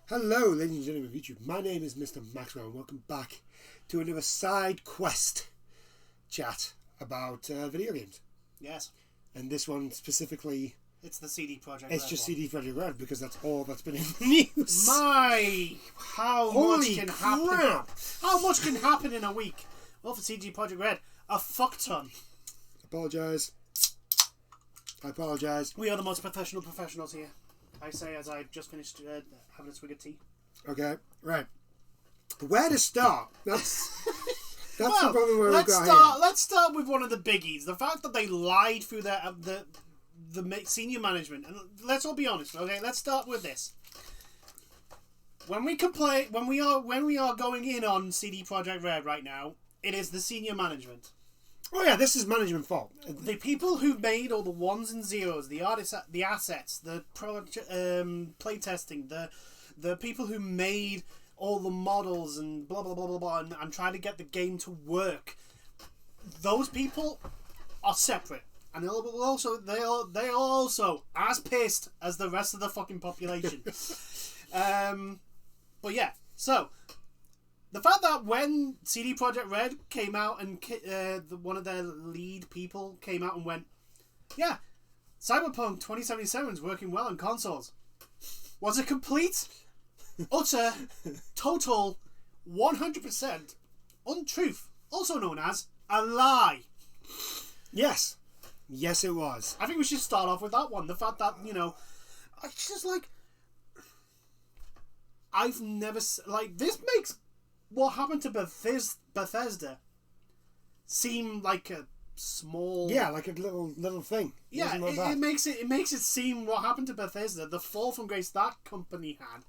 Hello, ladies and gentlemen of YouTube. My name is Mr. Maxwell, and welcome back to another side quest chat about video games. Yes. And this one specifically, It's the CD Projekt Red. it's just one. CD Projekt Red because that's all that's been in the news. How Holy much can happen? crap! How much can happen in a week? Well, for CD Projekt Red, a fuck ton. Apologise. I apologise. We are the most professional professionals here. I say as I've just finished having a swig of tea. Okay, right. Where to start? That's Well, the problem where let's we've got start. here. Let's start with one of the biggies: the fact that they lied through the senior management. And let's all be honest, okay? Let's start with this. When we complain, when we are going in on CD Projekt Red right now, it is the senior management. Oh yeah, this is management fault. The people who made all the ones and zeros, the artists, the assets, the playtesting, the people who made all the models and blah blah blah blah blah, and try to get the game to work. Those people are separate, and they are also as pissed as the rest of the fucking population. But yeah, so. The fact that when CD Projekt Red came out and one of their lead people came out and went, yeah, Cyberpunk 2077 is working well on consoles, was a complete, utter, total, 100% untruth, also known as a lie. Yes. Yes, it was. I think we should start off with that one. The fact that, it's just like, I've never, this makes what happened to Bethesda seem like a small, like a little thing. Yeah, it makes it seem what happened to Bethesda, the fall from grace that company had,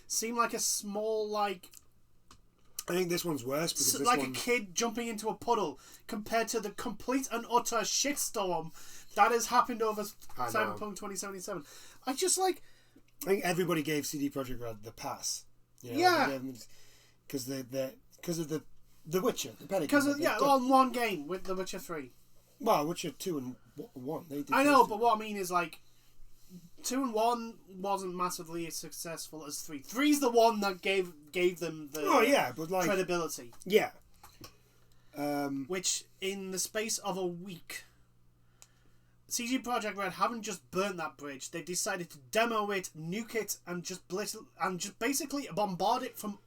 seem like a small, I think this one's worse because this a kid jumping into a puddle compared to the complete and utter shitstorm that has happened over Cyberpunk 2077. I think everybody gave CD Projekt Red the pass. Yeah. Because of the Witcher, the pedigree. Because on one game with The Witcher 3. Well, Witcher 2 and 1. They did. I know, but what I mean is 2 and 1 wasn't massively as successful as 3. 3's the one that gave them the credibility. Yeah. Which in the space of a week, CD Projekt Red haven't just burnt that bridge. They decided to demo it, nuke it, and just basically bombard it from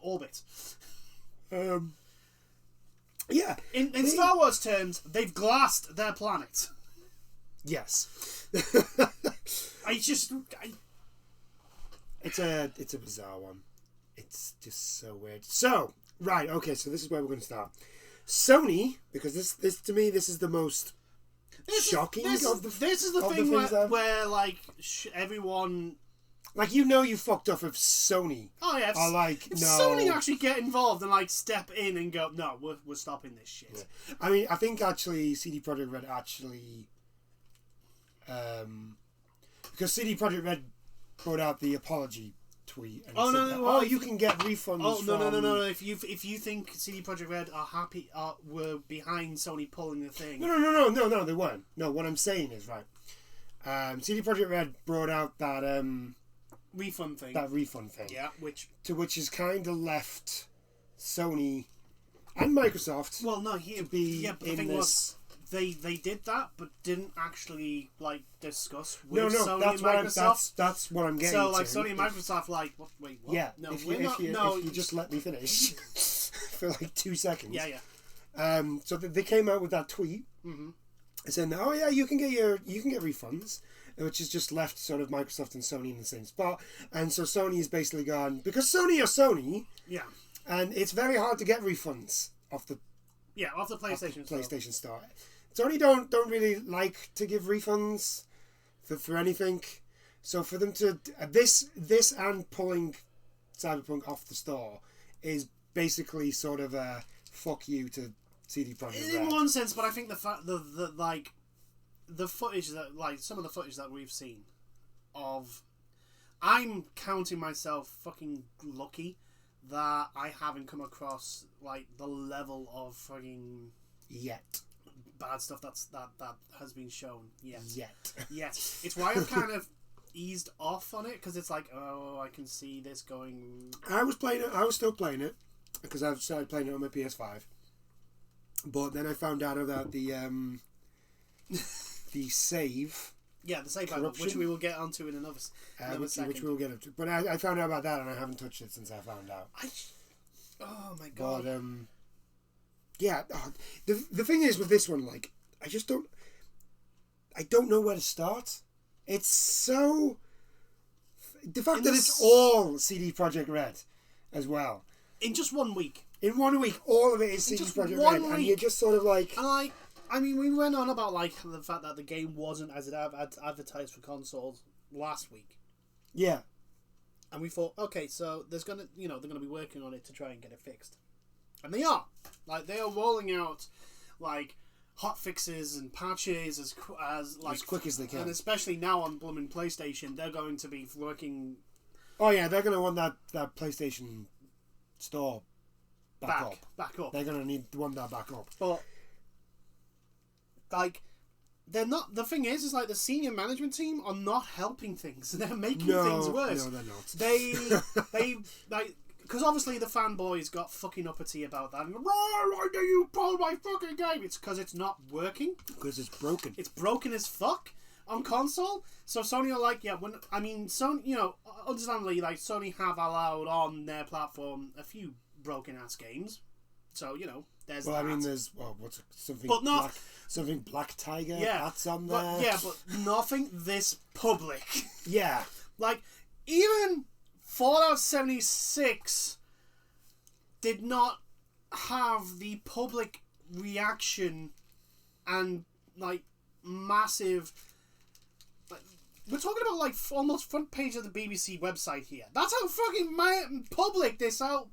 orbit. Yeah. In Star Wars terms, they've glassed their planet. Yes. It's a bizarre one. It's just so weird. So, right, okay, so this is where we're going to start. Sony, because this to me, this is the most shocking this of the This is the of thing the things where everyone... you fucked off if Sony. Oh yeah, if no. Sony actually get involved and step in and go, no, we're stopping this shit. Yeah. I mean, I think actually CD Projekt Red because CD Projekt Red brought out the apology tweet. And you can get refunds. Oh no! If you think CD Projekt Red were behind Sony pulling the thing. No, they weren't. No, what I'm saying is CD Projekt Red brought out that refund thing. Yeah, which has kind of left Sony and Microsoft. Well, no, but the thing was, they did that, but didn't actually discuss with Sony and Microsoft. That's what I'm getting. So to. Sony and Microsoft what? Wait, what? Yeah. No, if you just let me finish for 2 seconds. Yeah. So they came out with that tweet. Mm-hmm. Saying that, oh yeah, you can get refunds, which has just left sort of Microsoft and Sony in the same spot, and so Sony has basically gone, because Sony are Sony, yeah, and it's very hard to get refunds off the PlayStation Store. Sony don't really like to give refunds for anything, so for them to this and pulling Cyberpunk off the store is basically sort of a fuck you to CD Projekt Red. In one sense, but I think the fact the footage that some of the footage that we've seen of, I'm counting myself fucking lucky that I haven't come across the level of fucking bad stuff that has been shown yet. Yet. Yes, it's why I've kind of eased off on it because it's like, oh, I can see this going. I was playing it. I was still playing it because I've started playing it on my PS5. But then I found out about the the save. Yeah, the save button, which we will get onto in another second. Which we will get into. But I found out about that and I haven't touched it since I found out. Oh my god. But yeah, the thing is with this one, like, I don't know where to start. It's so the fact that it's all CD Projekt Red as well. In just 1 week. In 1 week, all of it is CD Projekt Red, and you're just sort of like. And like, I mean, we went on about like the fact that the game wasn't as it advertised for consoles last week. Yeah. And we thought, okay, so they're gonna be working on it to try and get it fixed, and they are. Like, they are rolling out like hot fixes and patches as quick as they can, and especially now on blooming PlayStation, they're going to be working. Oh yeah, they're gonna want that PlayStation Store back up. They're gonna want that back up. But like, they're not. The thing is like the senior management team are not helping things. They're making things worse. No, they're not. They like, because obviously the fanboys got fucking uppity about that. And, why do you pull my fucking game? It's because it's not working. Because it's broken. It's broken as fuck on console. So Sony are like, yeah. Sony, understandably, like, Sony have allowed on their platform a few broken ass games. So there's. Well, that. I mean, there's what's something. But not something Black Tiger. Yeah, that's on there. But nothing this public. Yeah, like even Fallout 76 did not have the public reaction and like massive. Like, we're talking about like almost front page of the BBC website here. That's how fucking public this out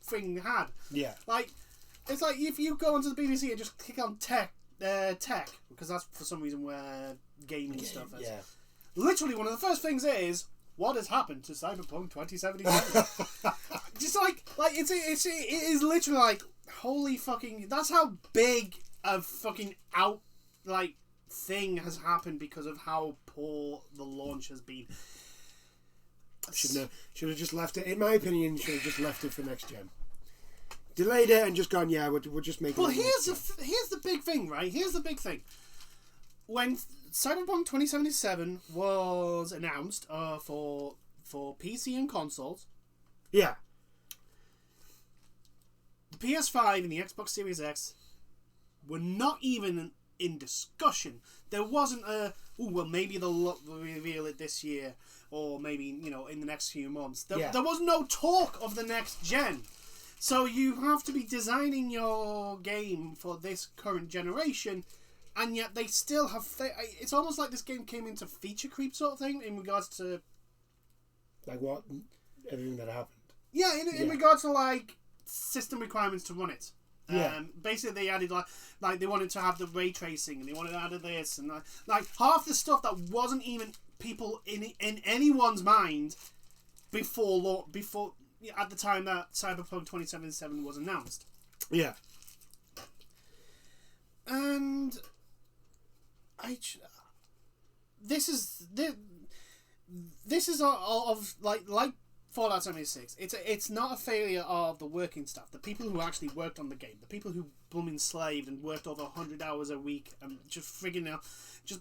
thing had. Yeah. Like, it's like if you go onto the BBC and just click on tech, because that's for some reason where gaming stuff is. Yeah. Literally, one of the first things is, what has happened to Cyberpunk 2077? Just like it is literally like, holy fucking, that's how big a fucking thing has happened because of how poor the launch has been. Should have just left it. In my opinion, should have just left it for next gen. Delayed it and just gone. Yeah, we'll just make it. Well, here's the big thing, right? Here's the big thing. When Cyberpunk 2077 was announced for PC and consoles, yeah, the PS5 and the Xbox Series X were not even in discussion. There wasn't maybe they'll reveal it this year, or maybe in the next few months. There was no talk of the next gen. So you have to be designing your game for this current generation, and yet they still have. It's almost like this game came into feature creep sort of thing in regards to. Like what? Everything that happened. Yeah, in regards to like system requirements to run it. Yeah. Basically, they added like they wanted to have the ray tracing, and they wanted to add this, and like half the stuff that wasn't even people in anyone's mind before at the time that Cyberpunk 2077 was announced. Yeah. And this is of like Fallout 76. It's not a failure of the working staff, the people who actually worked on the game, the people who blooming slaved and worked over 100 hours a week and just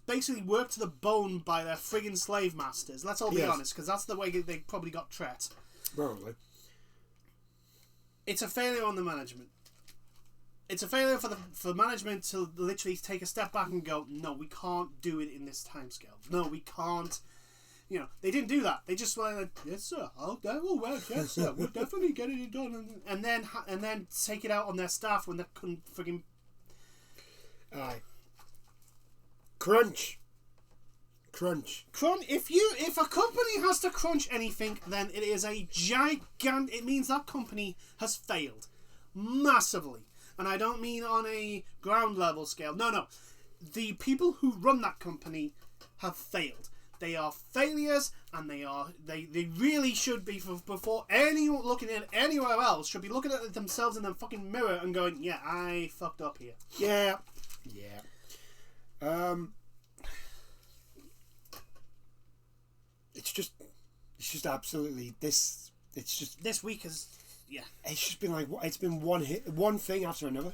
basically worked to the bone by their friggin' slave masters. Let's all be honest, because that's the way they probably got treated. Probably. It's a failure on the management. It's a failure for management to literally take a step back and go, no, we can't do it in this timescale. No, we can't. They didn't do that. They just went like, yes, sir, that will work. Yes, sir, we'll definitely get it done. And then take it out on their staff when they couldn't friggin'. Aye. Crunch. If a company has to crunch anything, then it is a gigantic. It means that company has failed massively, and I don't mean on a ground level scale. No. The people who run that company have failed. They are failures, and they really should be before anyone looking at anywhere else should be looking at themselves in the fucking mirror and going, yeah, I fucked up here. Yeah. it's just absolutely this. It's just this week is It's just been like it's been one thing after another.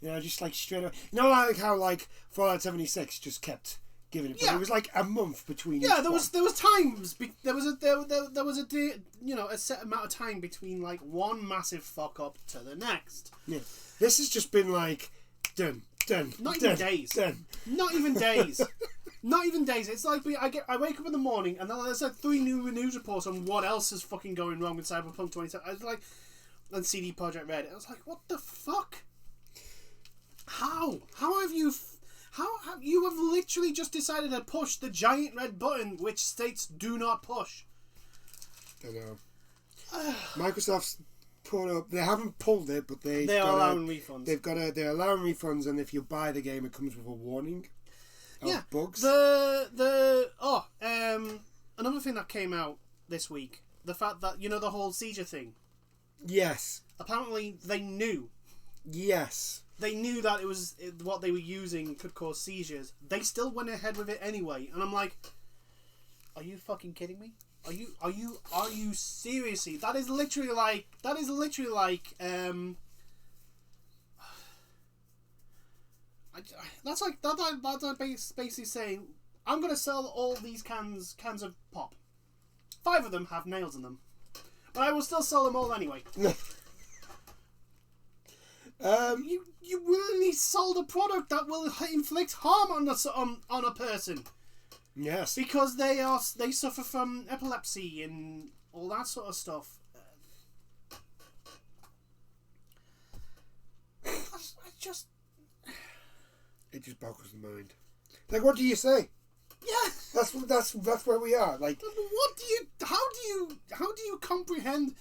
You know, just like straight away. You know, like how like Fallout 76 just kept giving it. But it was like a month between. Yeah, there was times. There was a day, you know, a set amount of time between like one massive fuck up to the next. Yeah, this has just been like done. Not even days. Not even days. Not even days. It's like I wake up in the morning and then there's like 3 new news reports on what else is fucking going wrong with Cyberpunk 2077. I was like, and CD Projekt Red. I was like, what the fuck? How have you? How have you have literally just decided to push the giant red button which states "Do not push"? I know. Microsoft's put up. They haven't pulled it, but they are allowing refunds. They're allowing refunds, and if you buy the game, it comes with a warning of bugs. Another thing that came out this week, the fact that the whole seizure thing. Yes. Apparently, they knew. Yes. They knew that what they were using could cause seizures. They still went ahead with it anyway, and I'm like, are you fucking kidding me? Are you seriously? That's literally like basically saying I'm gonna sell all these cans of pop. 5 of them have nails in them, but I will still sell them all anyway. You willingly sold a product that will inflict harm on a person. Yes. Because they suffer from epilepsy and all that sort of stuff. It just boggles the mind. Like, what do you say? Yeah. That's where we are. Like, how do you comprehend?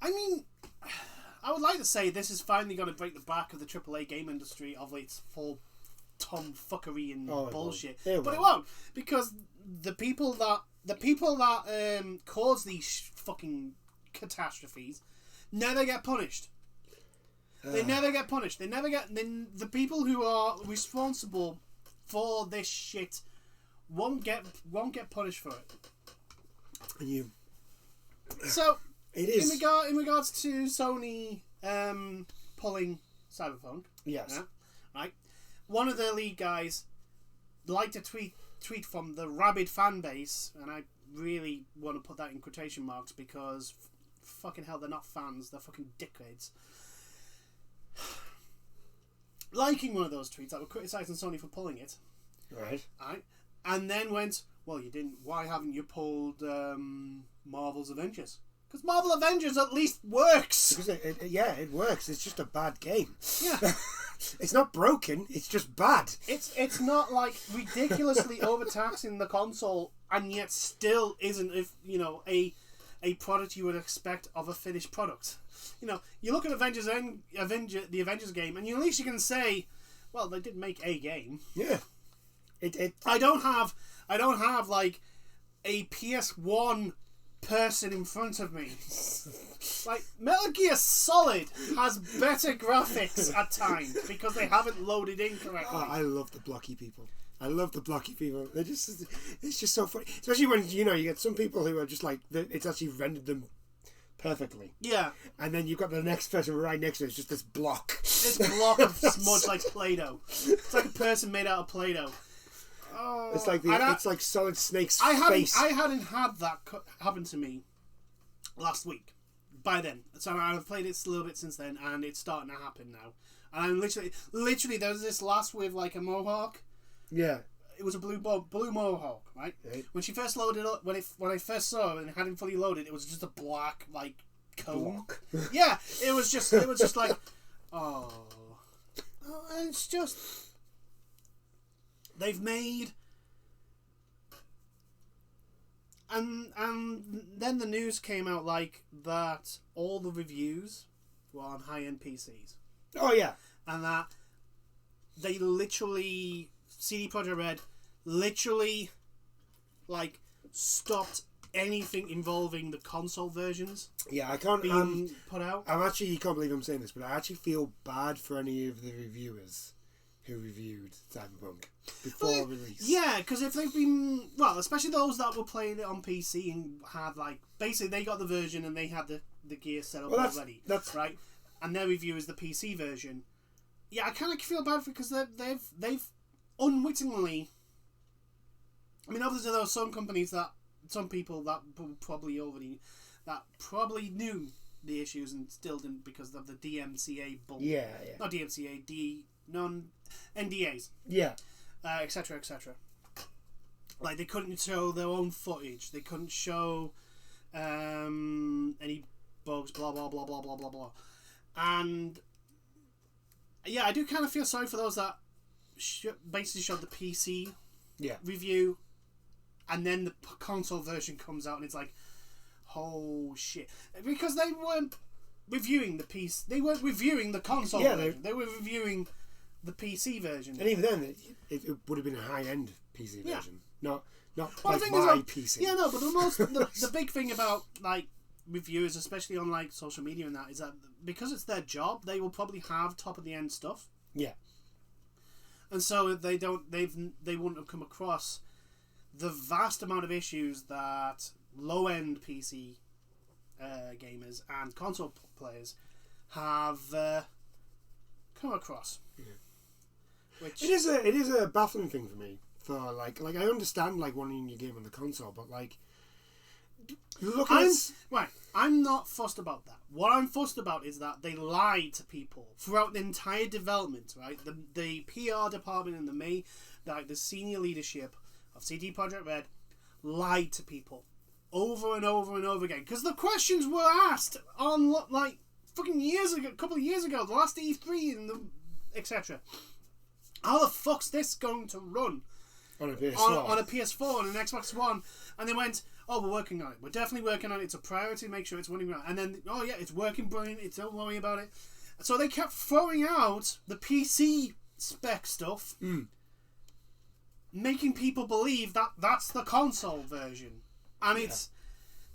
I mean, I would like to say this is finally going to break the back of the AAA game industry of its full tomfuckery and bullshit, but it won't, because the people that cause these fucking catastrophes never get punished. They never get punished. The people who are responsible for this shit won't get punished for it. So it is in regards to Sony pulling Cyberpunk. Yes. Yeah, right. One of their lead guys liked a tweet from the rabid fan base, and I really want to put that in quotation marks because fucking hell, they're not fans, they're fucking dickheads. Liking one of those tweets that were criticising Sony for pulling it. Right. And then went, well, you didn't. Why haven't you pulled Marvel's Avengers? Because Marvel Avengers at least works. Because it works. It's just a bad game. Yeah. It's not broken. It's just bad. It's not like ridiculously overtaxing the console, and yet still isn't a product you would expect of a finished product. You look at the Avengers game, and at least you can say, well, they did make a game. Yeah. I don't have like a PS1 person in front of me. Like, Metal Gear Solid has better graphics at times because they haven't loaded in correctly. I love the blocky people. They're just, it's just so funny, especially when you get some people who are just like it's actually rendered them perfectly. Yeah. And then you've got the next person right next to it. It's just this block. This block of smudge like Play-Doh. It's like a person made out of Play-Doh. Oh, it's like Solid Snake's face. I hadn't had that happen to me last week. By then, so I've played it a little bit since then, and it's starting to happen now. And I'm literally, there was this lass with like a mohawk. Yeah. It was a blue mohawk, right? When she first loaded up, when I first saw it and had it fully loaded, it was just a black like cone. Yeah, it was just like, oh, and it's just they've made. And then the news came out like that all the reviews were on high-end PCs. Oh yeah. And that they literally CD Projekt Red literally like stopped anything involving the console versions. Yeah, I can't being put out. You can't believe I'm saying this, but I actually feel bad for any of the reviewers who reviewed Cyberpunk before release. Yeah, because if they've been... Well, especially those that were playing it on PC and had, like... Basically, they got the version and they had the gear set up already. That's right. And their review is the PC version. Yeah, I kind of feel bad because they've unwittingly... I mean, obviously there are some companies that... Some people that probably knew the issues and still didn't because of the DMCA bull. Yeah. Not DMCA, NDAs. Yeah. Etc. Like, they couldn't show their own footage. They couldn't show any bugs, blah, blah, blah, blah, blah, blah, blah. And, yeah, I do kind of feel sorry for those that basically showed the PC review, and then the console version comes out and it's like, oh shit. Because they weren't reviewing the PC. They weren't reviewing the console version. They were reviewing the PC version. And even then, it would have been a high-end PC version. Not well, like my PC. Yeah, no, but the big thing about, like, reviewers, especially on, like, social media and that, is that because it's their job, they will probably have top-of-the-end stuff. Yeah. And so they wouldn't have come across the vast amount of issues that low-end PC gamers and console players have come across. Yeah. Which it is a baffling thing for me. For like I understand like wanting your game on the console, but like I'm not fussed about that. What I'm fussed about is that they lied to people throughout the entire development. Right, the PR department and the senior leadership of CD Projekt Red lied to people over and over and over again because the questions were asked on like fucking a couple of years ago, the last E3 and the etc. How the fuck's this going to run on a PS4 on a PS4 and an Xbox One? And they went, oh, we're working on it. We're definitely working on it. It's a priority to make sure it's running right. And then, oh yeah, it's working brilliant. Don't worry about it. So they kept throwing out the PC spec stuff, making people believe that that's the console version. And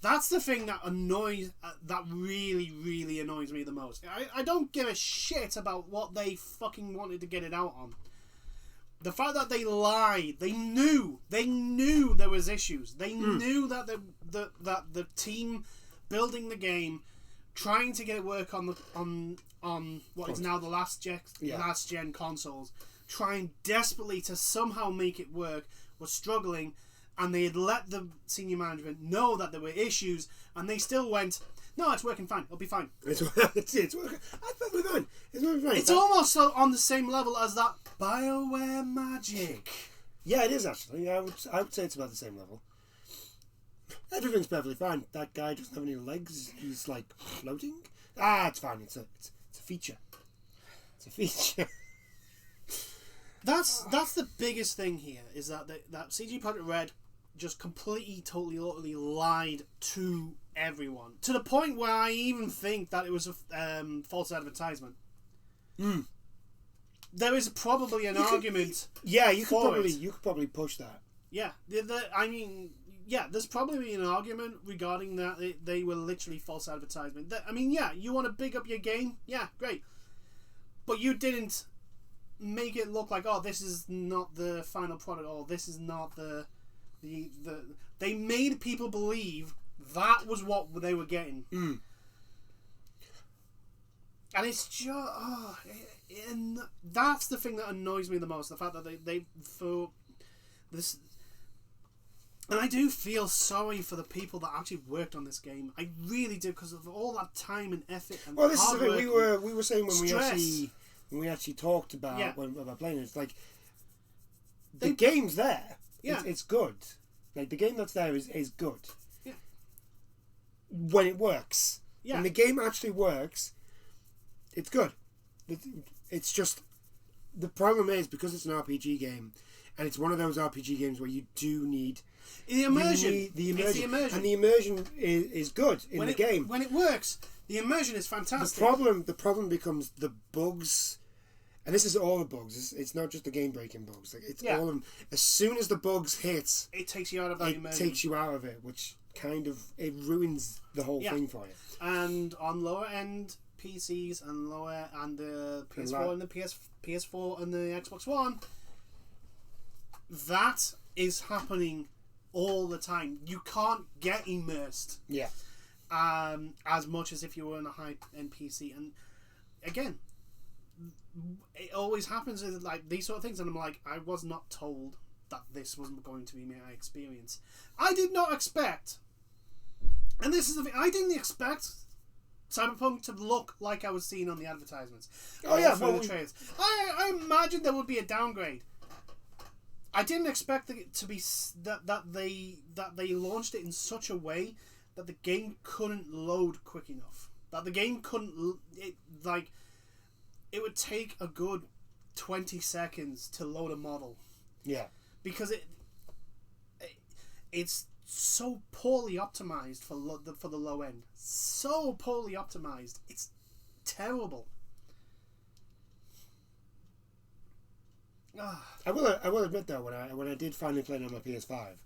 that's the thing that that really, really annoys me the most. I don't give a shit about what they fucking wanted to get it out on. The fact that they lied, they knew there was issues. They knew that the team building the game, trying to get it work on what is now the last gen consoles, trying desperately to somehow make it work, was struggling, and they had let the senior management know that there were issues, and they still went, no, it's working fine. It'll be fine. It's working. It's perfectly fine. It's working fine. It's almost on the same level as that BioWare magic. Yeah, it is actually. I would say it's about the same level. Everything's perfectly fine. That guy doesn't have any legs. He's like floating. It's fine. It's a feature. It's a feature. That's the biggest thing here, is that CG Projekt Red just completely, totally, utterly lied to everyone, to the point where I even think that it was a false advertisement. There is probably an argument. You could probably push that. Yeah, there's probably an argument regarding that they were literally false advertisement. You want to big up your game, yeah, great, but you didn't make it look like, oh, this is not the final product, or this is not the they made people believe that was what they were getting. And it's just and that's the thing that annoys me the most, the fact that they for this. And I do feel sorry for the people that actually worked on this game. I really do, because of all that time and effort and this is the hard thing work we were saying when stress. we actually talked about about playing it. It's like the game's there. Yeah, it's good. Like the game that's there is good. Yeah. When it works. Yeah. When the game actually works, it's good. It's just the problem is because it's an RPG game, and it's one of those RPG games where you do need the immersion. And the immersion is good in the game. When it works, the immersion is fantastic. The problem becomes the bugs, and this is all the bugs. It's not just the game breaking bugs. Like it's all of them. As soon as the bugs hit, it takes you out of that immersion. It takes you out of it, which kind of it ruins the whole thing for you. And on lower end PCs and lower and the PS4 Right. and the PS4 and the Xbox One, that is happening all the time. You can't get immersed Yeah. as much as if you were on a high-end PC. And again, it always happens with like these sort of things, and I'm like, I was not told that this was going to be my experience. I did not expect, and this is the thing, I didn't expect Cyberpunk to look like I was seeing on the advertisements. Oh yeah, for the trailers. I imagined there would be a downgrade. I didn't expect it to be that they launched it in such a way that the game couldn't load quick enough. That the game couldn't it would take a good 20 seconds to load a model Yeah. because it's so poorly optimized for the low end. So poorly optimized. It's terrible. I will admit though, when I did finally play it on my PS5,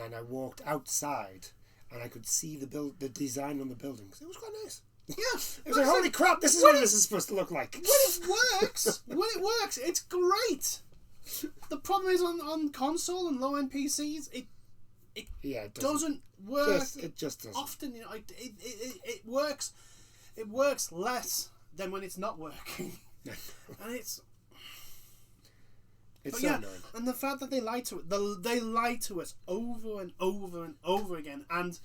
and I walked outside and I could see the design on the buildings, it was quite nice. Yeah, It was like, holy crap, this is what this is supposed to look like. when it works, it's great. The problem is on console and low end PCs, It doesn't work. It just doesn't. Often, it works. It works less than when it's not working, and it's. It's But so yeah, annoying. and the fact that they lied to it, they lied to us over and over and over again, and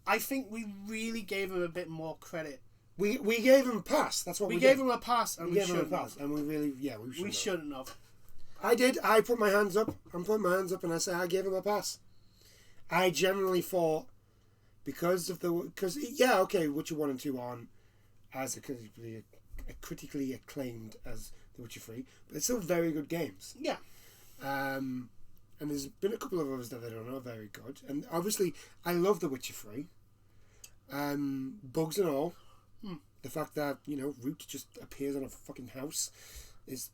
I think we really gave them a bit more credit. We gave him a pass. That's what we gave did. them a pass, and We we gave him a shouldn't pass, have. and we really, we We shouldn't have. I did. I put my hands up. I'm putting my hands up, and I say I gave him a pass. I generally thought because okay, Witcher 1 and 2 aren't as critically acclaimed as The Witcher 3, but they're still very good games. Yeah. And there's been a couple of others that I don't know very good, and obviously I love The Witcher 3. Bugs and all. The fact that Root just appears on a fucking house is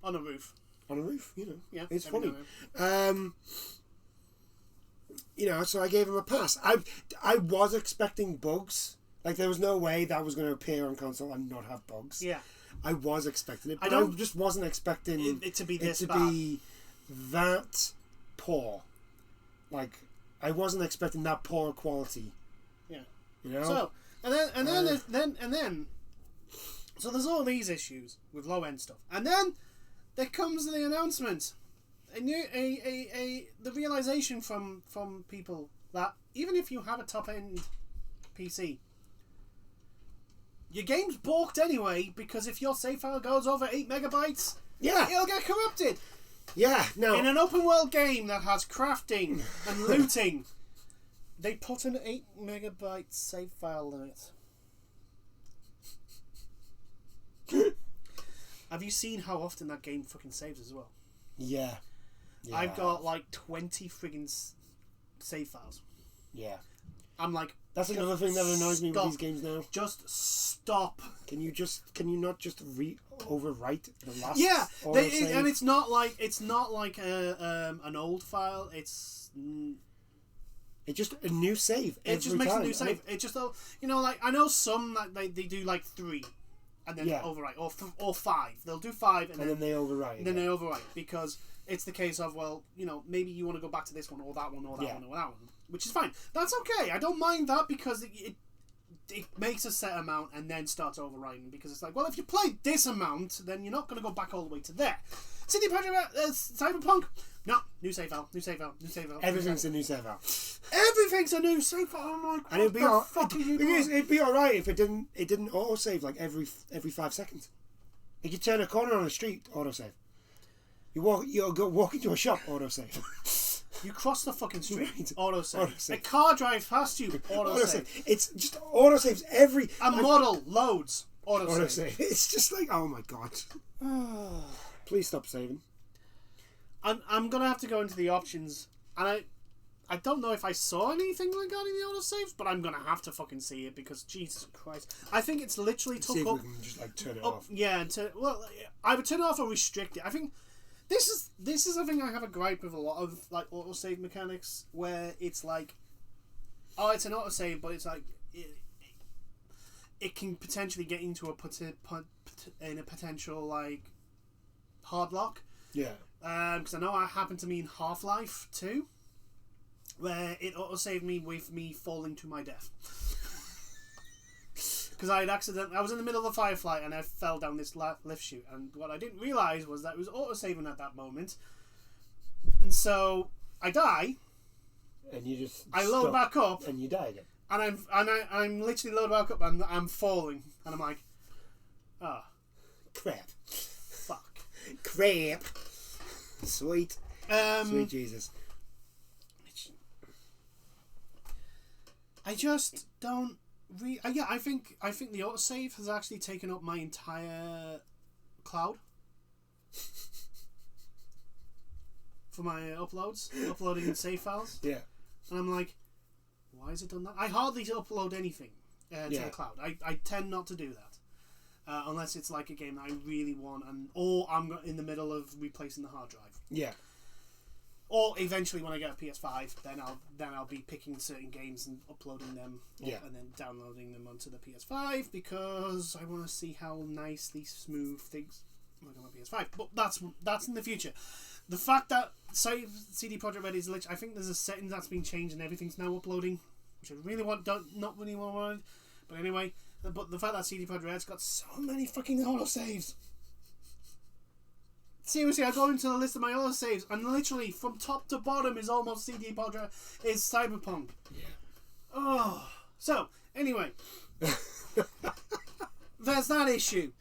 On a roof. on a roof. Yeah. It's every funny. now and then. So I gave him a pass. I was expecting bugs. Like there was no way that was going to appear on console and not have bugs. Yeah. I was expecting it, but I I don't- just wasn't expecting It to be it this to bad. be that poor. Like I wasn't expecting that poor quality. Yeah. So and then so there's all these issues with low end stuff, and then there comes the announcement, the realization from people that even if you have a top end PC, your game's balked anyway, because if your save file goes over 8 megabytes, Yeah, it'll get corrupted. yeah. No, In an open world game that has crafting and looting, they put an 8 megabyte save file limit. Have you seen how often that game fucking saves as well? yeah. I've got like 20 friggin' save files. Yeah. I'm like, That's another thing that annoys me with stop. these games now. Just stop. Can you not just overwrite the last? Yeah, autosave? and it's not like an old file. It's just a new save. it just every makes time. a new save. It just like I know some like they do like 3, and then Yeah. overwrite, or 5. They'll do 5 and and then they overwrite. then they overwrite, because it's the case of, well, maybe you want to go back to this one or that one or that Yeah. one or that one, which is fine. That's okay. I don't mind that, because it makes a set amount and then starts overwriting, because it's like, well, if you played this amount, then you're not going to go back all the way to there. CD Projekt Cyberpunk, no, new save file, new save file, new save file. Everything's a new save file. Everything's a new save file. I'm like, And it'd be what the fuck are you doing? it'd be alright if it didn't autosave like every 5 seconds. Like you turn a corner on a street, autosave. You go walk into a shop, autosave. You cross the fucking street, Right. autosave. Autosave. A car drives past you, autosave. It's just autosaves every A model loads, autosave. autosave. It's just like, oh my god. Please stop saving. I'm gonna have to go into the options, and I don't know if I saw anything regarding the autosaves, but I'm gonna have to fucking see it, because Jesus Christ, I think it's literally See took if up. we can just like turn it Up, off. yeah, I would turn it off or restrict it. I think this is a thing I have a gripe with a lot of like autosave mechanics, where it's like, oh, it's an autosave, but it's like it can potentially get into in a potential like hard lock. Yeah. Because I know it happened to me in Half-Life 2, where it auto-saved me with me falling to my death. Because I was in the middle of a Firefly and I fell down this lift chute, and what I didn't realise was that it was auto-saving at that moment. And so I die. And you just I load back up, and you die again. And I'm literally loaded back up, and I'm falling, and I'm like, crap, fuck, crap, sweet Jesus. I just don't. I think the autosave has actually taken up my entire cloud for my uploading save files. Yeah. And I'm like, why has it done that? I hardly upload anything to the cloud. I tend not to do that unless it's like a game that I really want, or I'm in the middle of replacing the hard drive. Yeah. Or eventually, when I get a PS5, then I'll be picking certain games and uploading them, and then downloading them onto the PS5 because I want to see how nicely smooth things work on my PS5. But that's in the future. The fact that CD Projekt Red is literally, I think there's a setting that's been changed and everything's now uploading, which I really not really want. But anyway, but the fact that CD Projekt Red's got so many fucking autosaves. Seriously, I go into the list of my autosaves, and literally from top to bottom is almost CD Projekt is Cyberpunk. Yeah. Oh, so anyway, there's that issue,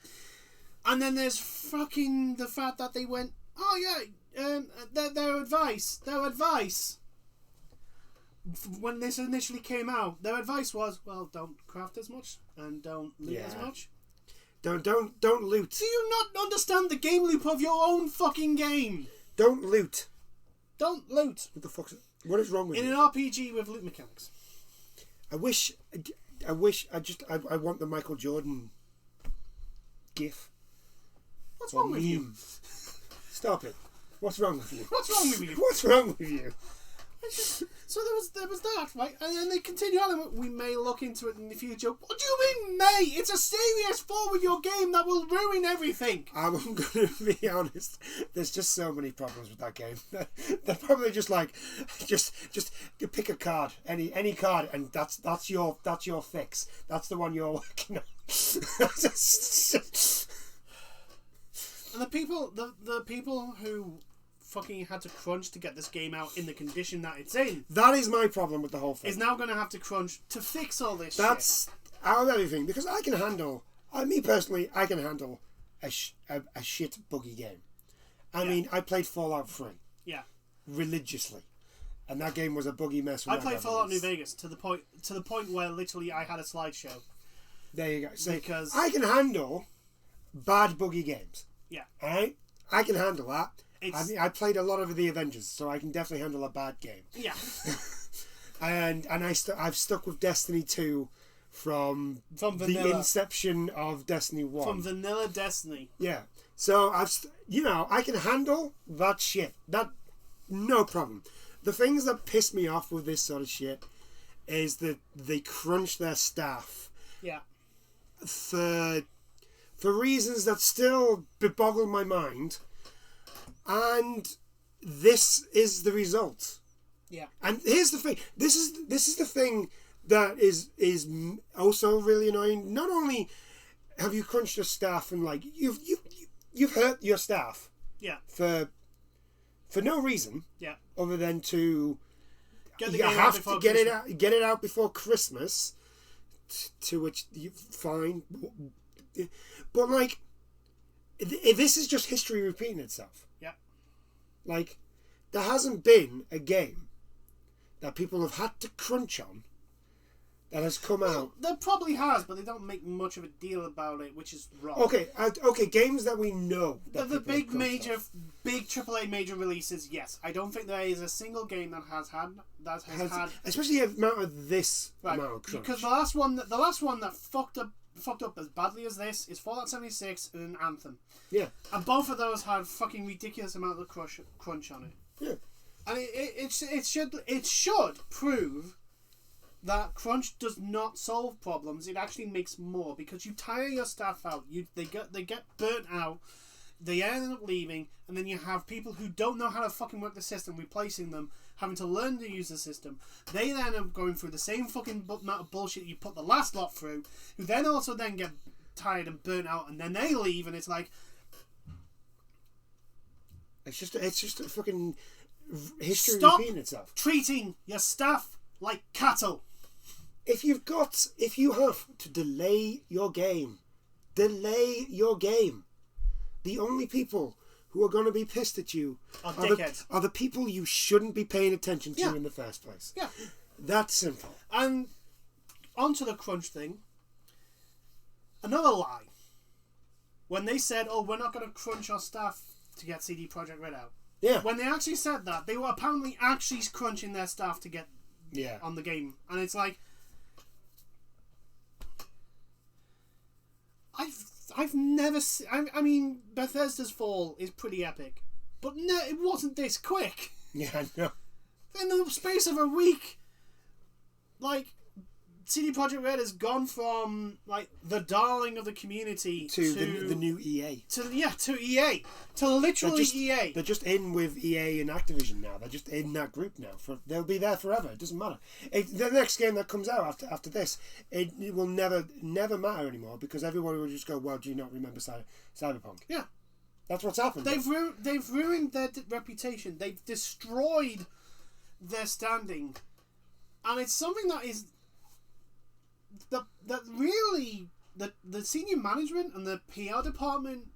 and then there's fucking the fact that they went, oh yeah, their advice. When this initially came out, their advice was, well, don't craft as much and don't loot as much. Don't loot. Do you not understand the game loop of your own fucking game? Don't loot. Don't loot. What the fuck's... What is wrong with you? In an RPG with loot mechanics. I want the Michael Jordan gif. What's wrong with you? Stop it. What's wrong with you? What's wrong with you? What's wrong with you? So there was that, right? And then they continue on. We may look into it in the future. What do you mean, may? It's a serious flaw with your game that will ruin everything. I'm going to be honest. There's just so many problems with that game. They're probably just like, just pick a card, any card, and that's your fix. That's the one you're working on. And the people who fucking had to crunch to get this game out in the condition that it's in. That is my problem with the whole thing. Is now going to have to crunch to fix all this That's out of everything, because I can handle, me personally, I can handle a shit buggy game. I mean, I played Fallout 3. Yeah. Religiously. And that game was a buggy mess. I played Fallout New Vegas to the point where literally I had a slideshow. There you go. So because I can handle bad buggy games. Yeah. Alright? I can handle that. I played a lot of the Avengers, so I can definitely handle a bad game. Yeah. and I've stuck with Destiny 2 from the inception of Destiny 1. From vanilla Destiny. Yeah. So I can handle that shit. That no problem. The things that piss me off with this sort of shit is that they crunch their staff. Yeah. For reasons that still boggle my mind. And this is the result. Yeah. And here's the thing. This is the thing that is also really annoying. Not only have you crunched your staff and like you've hurt your staff. Yeah. For no reason. Yeah. Other than to get it out before Christmas. To which you fine, but like this is just history repeating itself. Yeah. Like, there hasn't been a game that people have had to crunch on that has come out. There probably has, but they don't make much of a deal about it, which is wrong. Okay, games that we know. That the big AAA major releases, yes. I don't think there is a single game that has had, especially the amount of this amount of crunch. Because the last one that fucked up as badly as this is Fallout 76 and Anthem. Yeah. And both of those had fucking ridiculous amount of crunch on it. Yeah. And it should prove that crunch does not solve problems. It actually makes more, because you tire your staff out. They get burnt out. They end up leaving, and then you have people who don't know how to fucking work the system replacing them, having to learn to use the system. They then are going through the same fucking amount of bullshit you put the last lot through, who then also then get tired and burnt out, and then they leave, and it's like... It's just a fucking history Stop repeating itself. treating your staff like cattle. If you have to delay your game. The only people who are going to be pissed at you Are the people you shouldn't be paying attention to Yeah. in the first place. Yeah. That's simple. And onto the crunch thing. Another lie. When they said, "Oh, we're not going to crunch our staff to get CD Projekt Red out." Yeah. When they actually said that, they were apparently actually crunching their staff to get on the game, and it's like, I've never seen... I mean, Bethesda's fall is pretty epic, but no, it wasn't this quick. Yeah, I know. In the space of a week, like, CD Projekt Red has gone from, like, the darling of the community to the new EA. To EA. To literally EA. They're just in with EA and Activision now. They're just in that group now. They'll be there forever. It doesn't matter. The next game that comes out after this, it will never matter anymore, because everyone will just go, well, do you not remember Cyberpunk? Yeah. That's what's happened. They've ruined their reputation. They've destroyed their standing. And it's something that is... That really... The senior management and the PR department,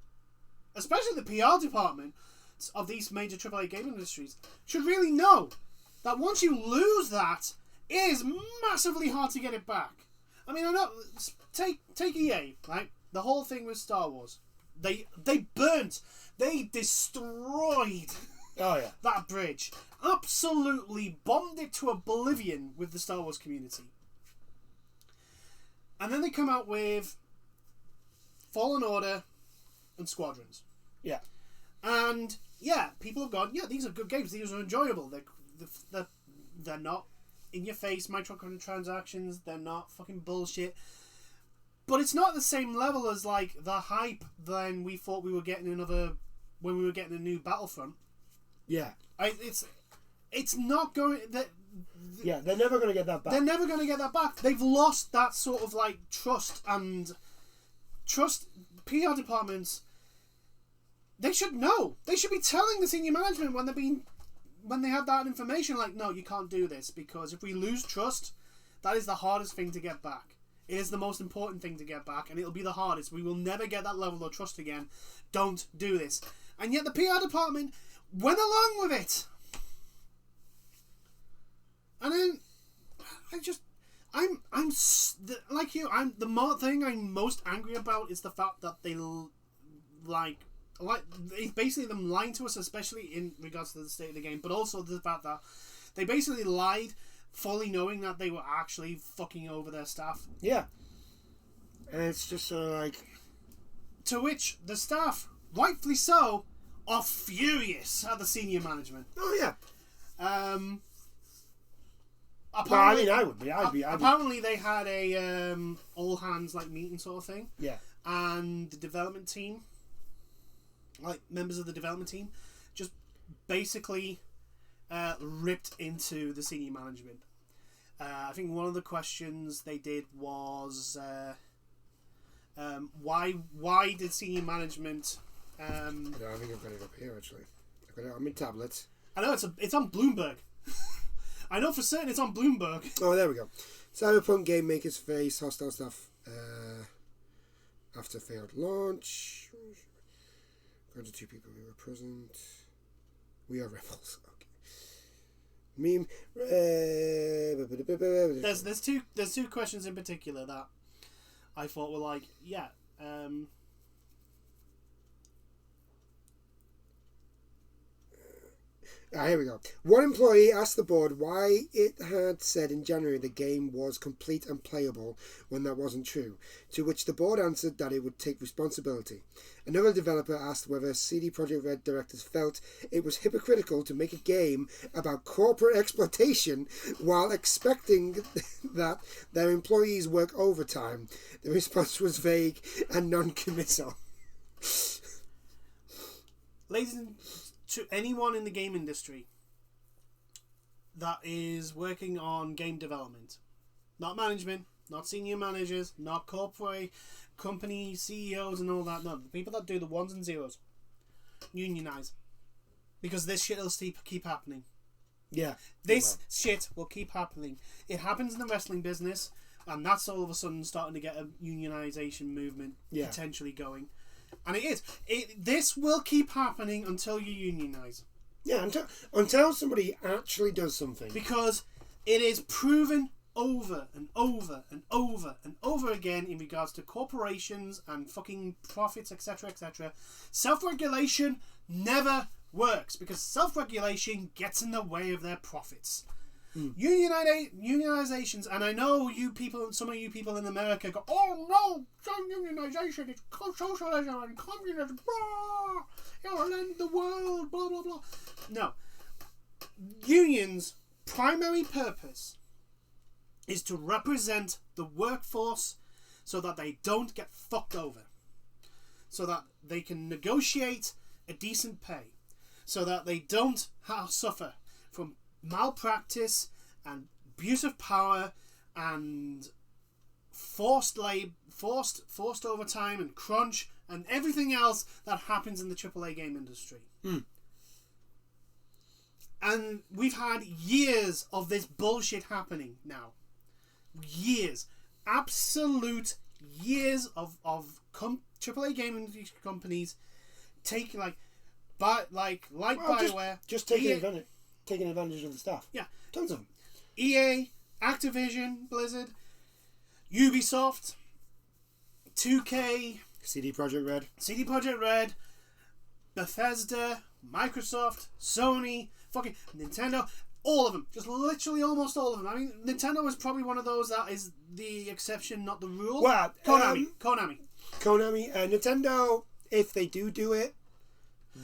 especially the PR department of these major AAA game industries, should really know that once you lose that, it is massively hard to get it back. I mean, I know... Take EA, right? The whole thing with Star Wars. They burnt, they destroyed that bridge. Absolutely bombed it to oblivion with the Star Wars community. And then they come out with Fallen Order and Squadrons. Yeah. And, yeah, people have gone, yeah, these are good games, these are enjoyable. They're not in-your-face microtransactions, they're not fucking bullshit. But it's not the same level as, like, the hype then we thought we were getting when we were getting a new Battlefront. Yeah. It's not going... Yeah, they're never going to get that back. They're never going to get that back. They've lost that sort of, like, trust. PR departments, they should know. They should be telling the senior management when they have that information, like, no, you can't do this, because if we lose trust, that is the hardest thing to get back. It is the most important thing to get back, and it'll be the hardest. We will never get that level of trust again. Don't do this. And yet the PR department went along with it. And then I'm like you. The thing I'm most angry about is the fact that they like it's basically them lying to us, especially in regards to the state of the game, but also the fact that they basically lied, fully knowing that they were actually fucking over their staff. Yeah. And it's just sort of like... To which the staff, rightfully so, are furious at the senior management. Oh, yeah. Apparently, I would be. I'd be. Apparently, they had a all hands like meeting sort of thing. Yeah. And the development team, like members of the development team, just basically ripped into the senior management. I think one of the questions they did was why did senior management? I think I've got it up here actually. I've got it on my tablet. I know it's on Bloomberg. I know for certain it's on Bloomberg. Oh, there we go. Cyberpunk game makers face hostile staff after failed launch. According to 2 people who were present. We are rebels. Okay. Meme. There's two questions in particular that I thought were like, yeah. Here we go. One employee asked the board why it had said in January the game was complete and playable when that wasn't true, to which the board answered that it would take responsibility. Another developer asked whether CD Projekt Red directors felt it was hypocritical to make a game about corporate exploitation while expecting that their employees work overtime. The response was vague and non-committal. Ladies and to anyone in the game industry that is working on game development, not management, not senior managers, not corporate company CEOs and all that, no, the people that do the ones and zeros, unionize, because this shit will keep happening. Yeah, this shit will keep happening. It happens in the wrestling business, and that's all of a sudden starting to get a unionization movement potentially going. And it is. This will keep happening until you unionize. Yeah, until somebody actually does something. Because it is proven over and over and over and over again in regards to corporations and fucking profits, etc., etc. Self-regulation never works because self-regulation gets in the way of their profits. Unionizations, and I know you people, some of you people in America go, oh no, unionization is socialism and communism, blah, it'll end the world, blah blah blah. No, unions' primary purpose is to represent the workforce so that they don't get fucked over, so that they can negotiate a decent pay, so that they don't suffer from malpractice and abuse of power and forced overtime and crunch and everything else that happens in the AAA game industry. And we've had years of this bullshit happening now. Years. Absolute years of AAA gaming companies taking BioWare. Just taking advantage of the stuff. Yeah. Tons of them. EA, Activision, Blizzard, Ubisoft, 2K, CD Projekt Red, Bethesda, Microsoft, Sony, fucking Nintendo, all of them. Just literally almost all of them. I mean, Nintendo is probably one of those that is the exception, not the rule. Well, Konami. Nintendo, if they do it,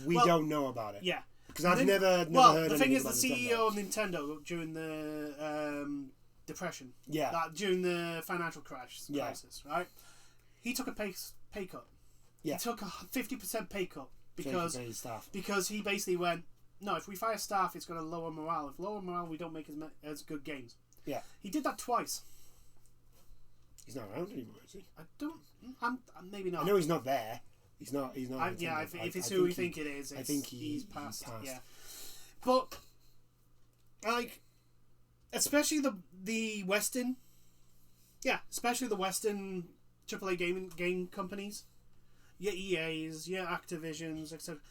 we don't know about it. Yeah. Because I've never heard anything about the thing is, the Nintendo. CEO of Nintendo during the Depression, during the financial crisis, right? He took a pay cut. Yeah. He took a 50% pay cut because he basically went, no, if we fire staff, it's going to lower morale. If lower morale, we don't make as good games. Yeah. He did that twice. He's not around anymore, is he? I'm maybe not. I know he's not there. He's not. If it's who we think it is, I think he's passed. Yeah, but especially the Western, especially the Western AAA game companies, EA's, Activisions, etc.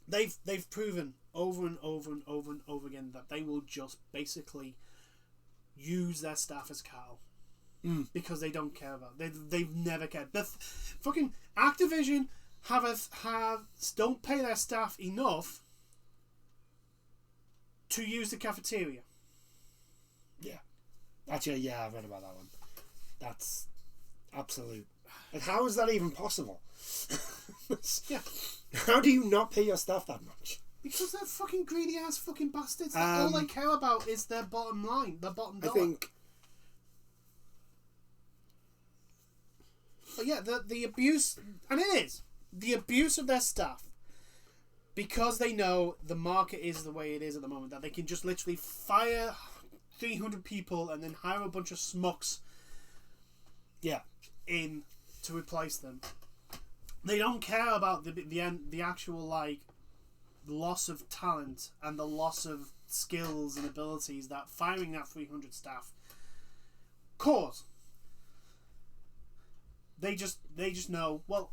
They've proven over and over and over and over again that they will just basically use their staff as cattle. Because they don't care about it. They've never cared. But fucking Activision don't pay their staff enough to use the cafeteria. Yeah. Actually, I've read about that one. That's absolute. Like, how is that even possible? Yeah. How do you not pay your staff that much? Because they're fucking greedy ass fucking bastards. All they care about is their bottom line, their bottom dollar. I think. But yeah, the abuse, and it is the abuse of their staff, because they know the market is the way it is at the moment, that they can just literally fire 300 people and then hire a bunch of smucks in to replace them. They don't care about the actual loss of talent and the loss of skills and abilities that firing that 300 staff cause. They just know, well,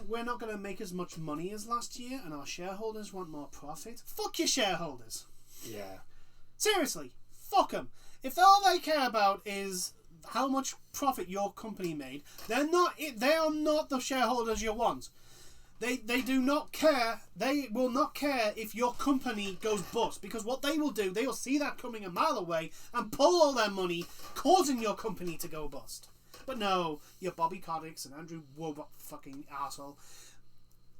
we're not going to make as much money as last year, and our shareholders want more profit. Fuck your shareholders. Yeah. Seriously, fuck them. If all they care about is how much profit your company made, they are not the shareholders you want. They do not care. They will not care if your company goes bust, because what they will do, they will see that coming a mile away and pull all their money, causing your company to go bust. But no, your Bobby Kotick's and Andrew Woodrock fucking arsehole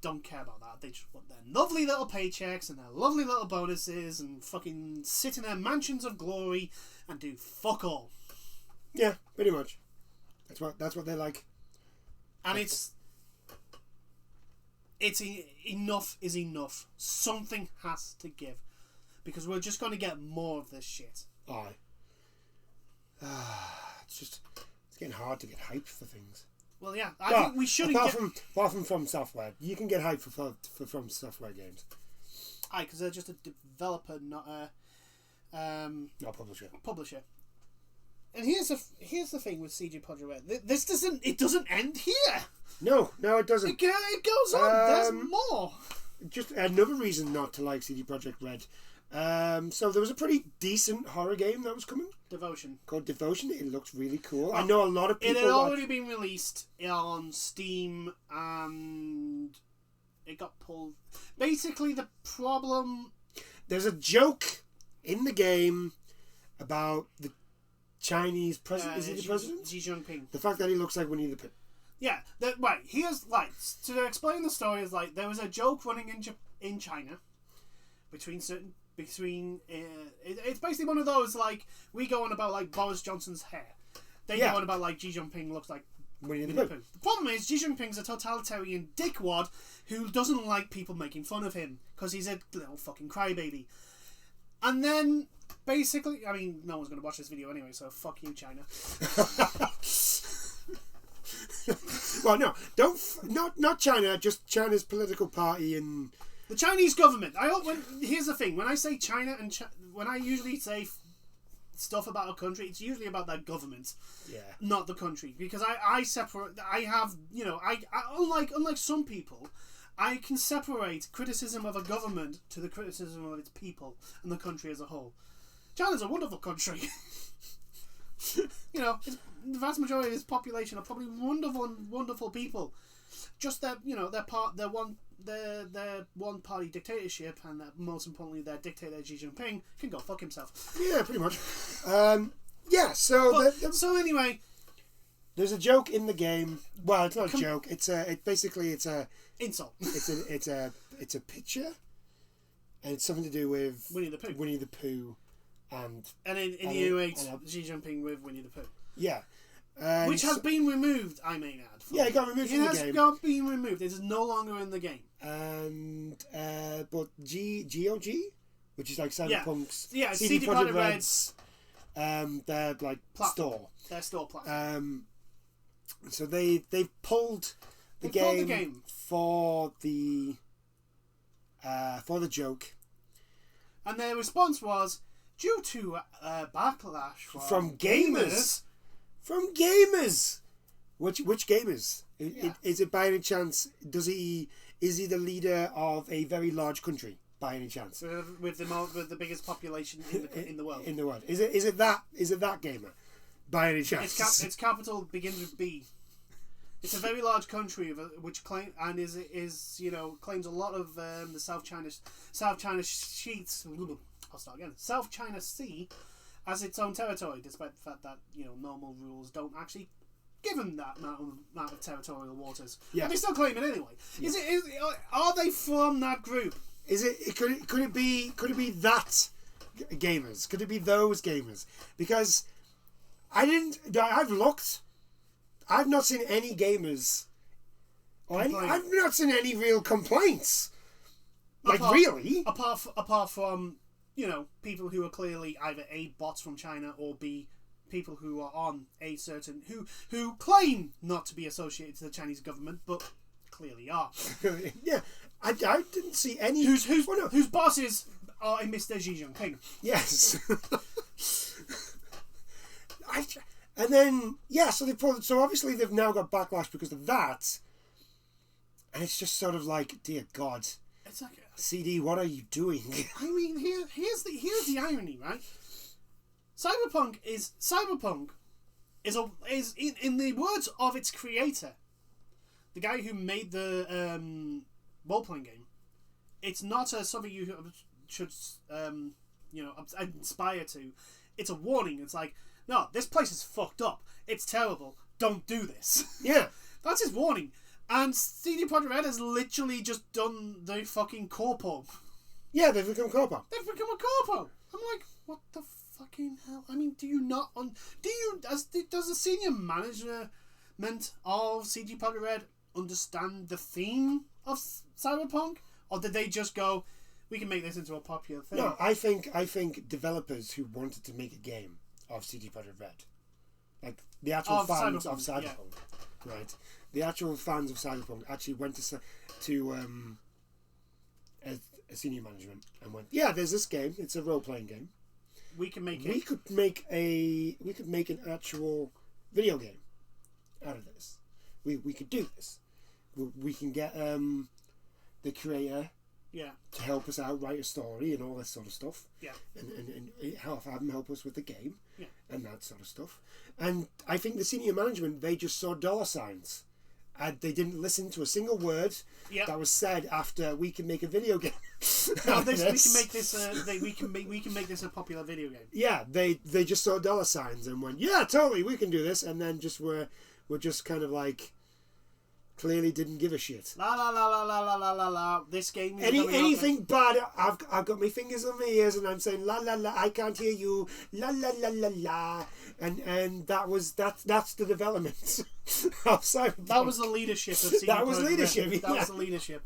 don't care about that. They just want their lovely little paychecks and their lovely little bonuses and fucking sit in their mansions of glory and do fuck all. Yeah, pretty much. That's what they like. And enough is enough. Something has to give, because we're just going to get more of this shit. Aye. It's getting hard to get hyped for things. Well, yeah, I think we shouldn't apart from From Software, you can get hyped for From Software games. Aye, because they're just a developer, not a not publisher. Publisher. And here's the thing with CG Projekt Red. This doesn't end here. No, it doesn't. It goes on. There's more. Just another reason not to like CD Projekt Red. So there was a pretty decent horror game that was coming. Devotion. Called Devotion. It looks really cool. I know a lot of people... It had already been released on Steam and it got pulled. Basically, the problem... There's a joke in the game about the Chinese president. Is he the president? Xi Jinping. The fact that he looks like Winnie the Pooh. Yeah. Right. Here's, to explain the story is, there was a joke running in China between it's basically one of those, we go on about Boris Johnson's hair. They go on about Xi Jinping looks like Winnie the Pooh. The problem is Xi Jinping's a totalitarian dickwad who doesn't like people making fun of him because he's a little fucking crybaby. And then basically, I mean, no one's going to watch this video anyway, so fuck you, China. Well, no, not China, just China's political party and the Chinese government. Here's the thing: when I say China and when I usually say stuff about a country, it's usually about that government, not the country. Because I separate. I have, I unlike some people, I can separate criticism of a government to the criticism of its people and the country as a whole. China's a wonderful country. The vast majority of its population are probably wonderful people. Just their one party dictatorship, and that most importantly their dictator Xi Jinping can go fuck himself. Yeah, pretty much. So anyway, there's a joke in the game. Well, it's not a joke. It's a insult. It's a picture, and it's something to do with Winnie the Pooh. And insinuates Xi Jinping with Winnie the Pooh. Yeah. Which has been removed, I may add. Yeah, it got removed from the game. It has been removed. It is no longer in the game. And but GOG, which is like Cyberpunk's CD Projekt Red's their platform. store. Their store platform. So they pulled the game for the joke. And their response was, due to backlash from gamers. From gamers. Which gamers? Is it by any chance? Is he the leader of a very large country by any chance? With the biggest population in the world. In the world. Is it that gamer? By any chance? Its capital begins with B. It's a very large country which claims a lot of the South China Sheets. I'll start again. South China Sea as its own territory, despite the fact that normal rules don't actually give them that amount of territorial waters. Yeah. But they still claim it anyway. Yeah. Are they from that group? Could it be that gamers? Could it be those gamers? Because I've looked. I've not seen any gamers. I've not seen any real complaints. Really? Apart from people who are clearly either A, bots from China, or B, people who are on a certain who claim not to be associated to the Chinese government but clearly are. Yeah, I didn't see any whose bosses are a Mr. Xi Jinping. Yes. And then so obviously they've now got backlash because of that, and it's just sort of like, dear God, it's like, CD, what are you doing? I mean, here's the irony, right? Cyberpunk is in the words of its creator, the guy who made the role playing game, it's not something you should inspire to. It's a warning. It's like, no, this place is fucked up. It's terrible. Don't do this. Yeah. That's his warning. And CD Projekt Red has literally just done the fucking corpo. Yeah, they've become corpo. They've become a corpo. I'm like, what the fucking hell? I mean, does the senior management of CD Projekt Red understand the theme of Cyberpunk, or did they just go, we can make this into a popular thing? No, I think developers who wanted to make a game of CD Projekt Red, like the actual fans of Cyberpunk, right? The actual fans of Cyberpunk actually went to a senior management and went, yeah, there's this game. It's a role playing game. We can make We could make an actual video game out of this. We could do this. We can get the creator to help us out, write a story and all this sort of stuff. Yeah. And have him help us with the game. Yeah. And that sort of stuff. And I think the senior management, they just saw dollar signs. And they didn't listen to a single word that was said after we can make a video game. We can make this. We can make this a popular video game. Yeah, they just saw dollar signs and went, yeah, totally, we can do this, and then just were just kind of like clearly didn't give a shit. La la la la la la la la la. This game is anything bad. I've got my fingers on my ears and I'm saying la la la. I can't hear you. La la la la la. And that's the development of Cyberpunk. That was the leadership of CD That was Projekt leadership. Red. That was the leadership.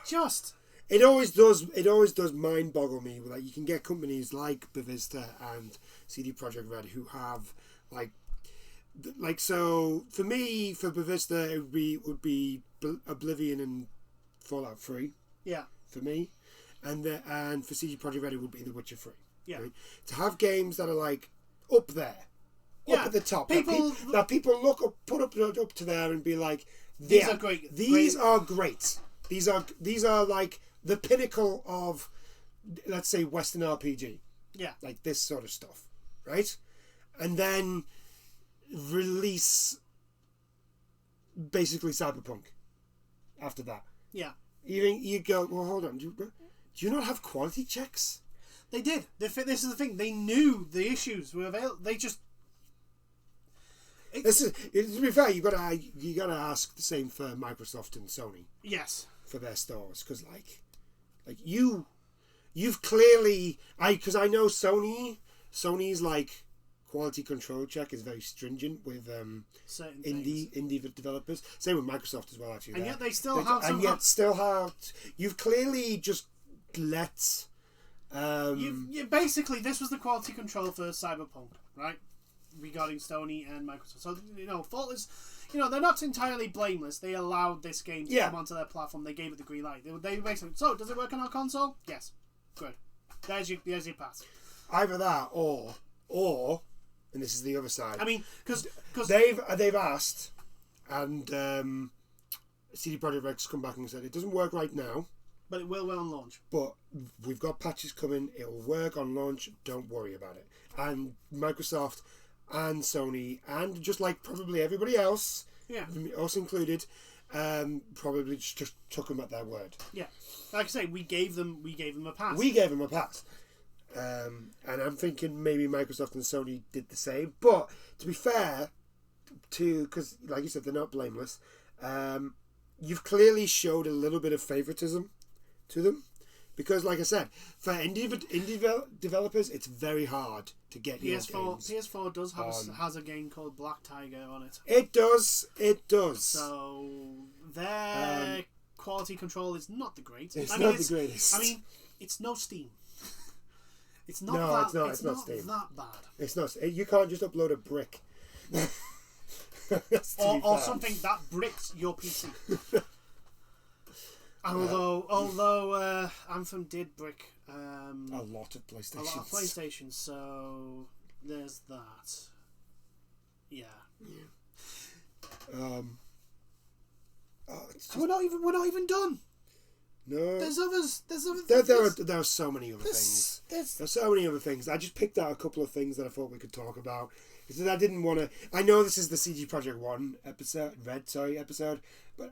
Just. It always does mind boggle me. Like, you can get companies like Bethesda and CD Projekt Red who have so for me, for Bethesda it would be Oblivion and Fallout 3. Yeah. For me, and for CD Projekt Red it would be The Witcher 3. Yeah. Right? To have games that are like up there, up at the top, that people put up to there and be like, these are great. These are great. These are like the pinnacle of, let's say, Western RPG. Yeah. Like this sort of stuff, right? And then release basically Cyberpunk after that. Yeah. You go, well, hold on. Do you not have quality checks? They did. This is the thing. They knew the issues were available. They just. To be fair, you gotta ask the same for Microsoft and Sony. Yes. For their stores, because like you've clearly because I know Sony's like quality control check is very stringent with indie developers. Same with Microsoft as well, actually. And yet they still have. You've clearly just let. Basically, this was the quality control for Cyberpunk, right? Regarding Sony and Microsoft. So, fault is, they're not entirely blameless. They allowed this game to come onto their platform. They gave it the green light. They basically, so does it work on our console? Yes. Good. There's your pass. Either that or, and this is the other side. I mean, because they've asked, and CD Projekt Red's come back and said it doesn't work right now. But it will on launch. But we've got patches coming. It'll work on launch. Don't worry about it. And Microsoft and Sony and just like probably everybody else, us included, probably just took them at their word. Yeah, like I say, we gave them a pass. We gave them a pass. And I'm thinking maybe Microsoft and Sony did the same. But to be fair, because like you said, they're not blameless. You've clearly showed a little bit of favoritism to them, because like I said, for indie developers, it's very hard to get your games. PS4 does has a game called Black Tiger on it. It does. So their quality control is not the greatest. It's not the greatest. I mean, it's no Steam. It's not. No, that, it's not Steam. That bad. It's not. You can't just upload a brick. or something that bricks your PC. Although Anthem did brick a lot of PlayStations. So there's that. Yeah. We're not even done. No. There's others. There are so many other things. There's so many other things. I just picked out a couple of things that I thought we could talk about. Because I didn't want to. I know this is the CG Project One episode, but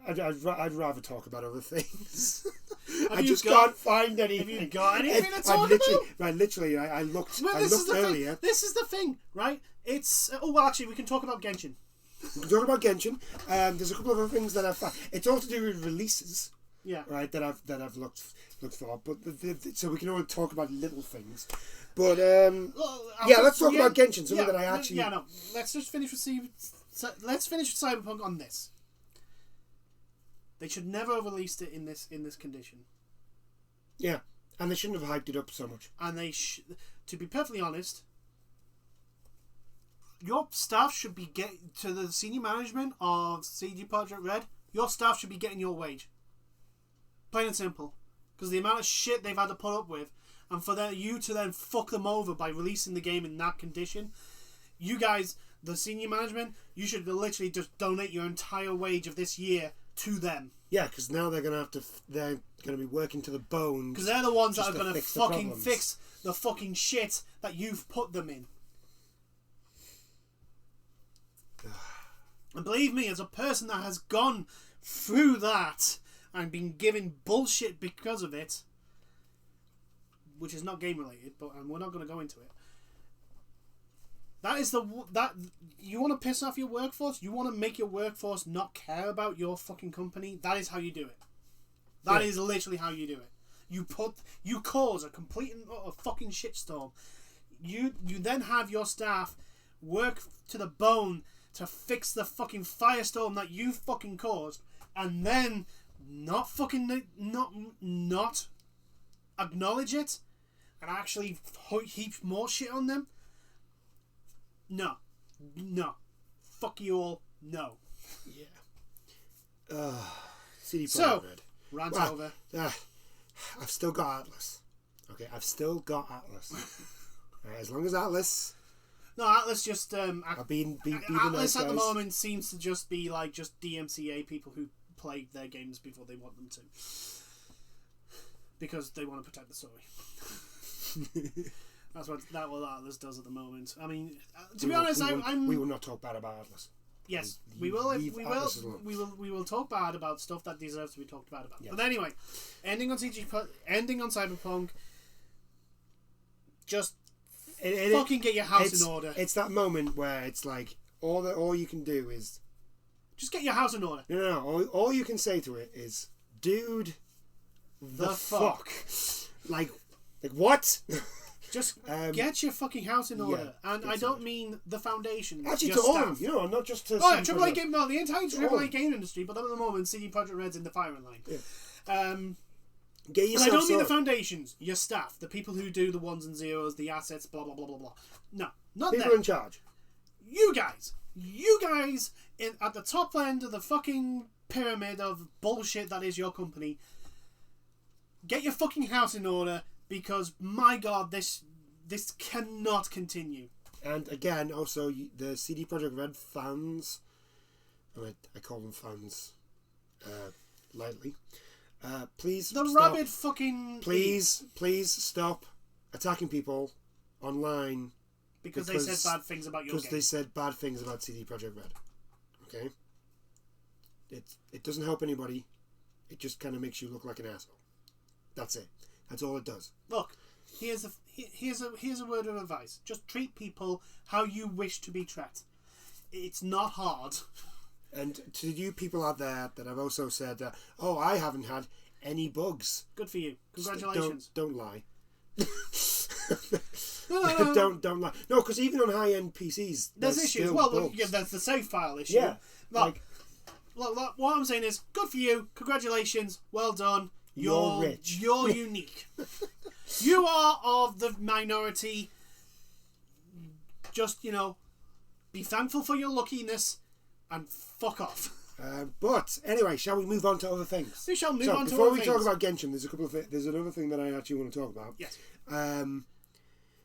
I'd rather talk about other things. I just can't find anything. Have you got anything to talk about? Right, literally, I looked. Well, I looked earlier. This is the thing, right? It's well, actually, we can talk about Genshin. We can talk about Genshin. There's a couple of other things that I've found. It's all to do with releases. Yeah. Right. That I've looked for, but so we can only talk about little things. But let's talk about Genshin. Something that I actually. Yeah, no. Let's just finish with Cyberpunk on this. They should never have released it in this condition. Yeah, and they shouldn't have hyped it up so much. And to be perfectly honest, your staff should be to the senior management of CD Projekt Red. Your staff should be getting your wage. Plain and simple, because the amount of shit they've had to put up with, and for you to then fuck them over by releasing the game in that condition, you guys, the senior management, you should literally just donate your entire wage of this year to them. Yeah, because now they're gonna be working to the bone. Because they're the ones that are gonna fucking fix the fucking shit that you've put them in. And believe me, as a person that has gone through that and been given bullshit because of it, which is not game related, and we're not going to go into it. That you want to piss off your workforce. You want to make your workforce not care about your fucking company. That is how you do it. That is literally how you do it. You cause a complete and utter fucking shitstorm. You then have your staff work to the bone to fix the fucking firestorm that you fucking caused, and then not acknowledge it and actually heap more shit on them. No, fuck you all. No. Yeah. CD so Red. Rant over. I've still got Atlas. Okay, I've still got Atlas. As long as Atlas. No, Atlas just be Atlas at the moment seems to just be like just DMCA people who play their games before they want them to, because they want to protect the story. That's what Atlas does at the moment. I mean, to be honest, we will not talk bad about Atlas. Yes, we will. We will talk bad about stuff that deserves to be talked bad about. Yes. But anyway, ending on Cyberpunk. Just fucking get your house in order. It's that moment where it's like all you can do is just get your house in order. No. All you can say to it is, dude, the fuck. Like what? Just get your fucking house in order, and I don't mean the foundation. Actually, to all, not just to. Oh, AAA game, no, the entire AAA game industry. But at the moment, CD Projekt Red's in the firing line. Yeah. Get yourself. And I don't mean the foundations. Your staff, the people who do the ones and zeros, the assets, blah blah blah blah blah. No, not people them. in charge. You guys at the top end of the fucking pyramid of bullshit that is your company. Get your fucking house in order. Because, my God, this cannot continue. And again, also, the CD Projekt Red fans, and I call them fans lightly, please the stop. rabid fucking... Please stop attacking people online. Because they said bad things about your game. Because they said bad things about CD Projekt Red. Okay? It doesn't help anybody. It just kind of makes you look like an asshole. That's it. That's all it does. Look, here's a word of advice. Just treat people how you wish to be treated. It's not hard. And to you people out there that have also said that, I haven't had any bugs. Good for you. Congratulations. Don't lie. No. Don't lie. No, because even on high-end PCs, there's issues. Well, there's the save file issue. Yeah. Look, what I'm saying is, good for you. Congratulations. Well done. You're rich. You're unique. You are of the minority. Just, be thankful for your luckiness and fuck off. But anyway, shall we move on to other things? We shall move on to other things. Before we talk about Genshin, there's another thing that I actually want to talk about. Yes.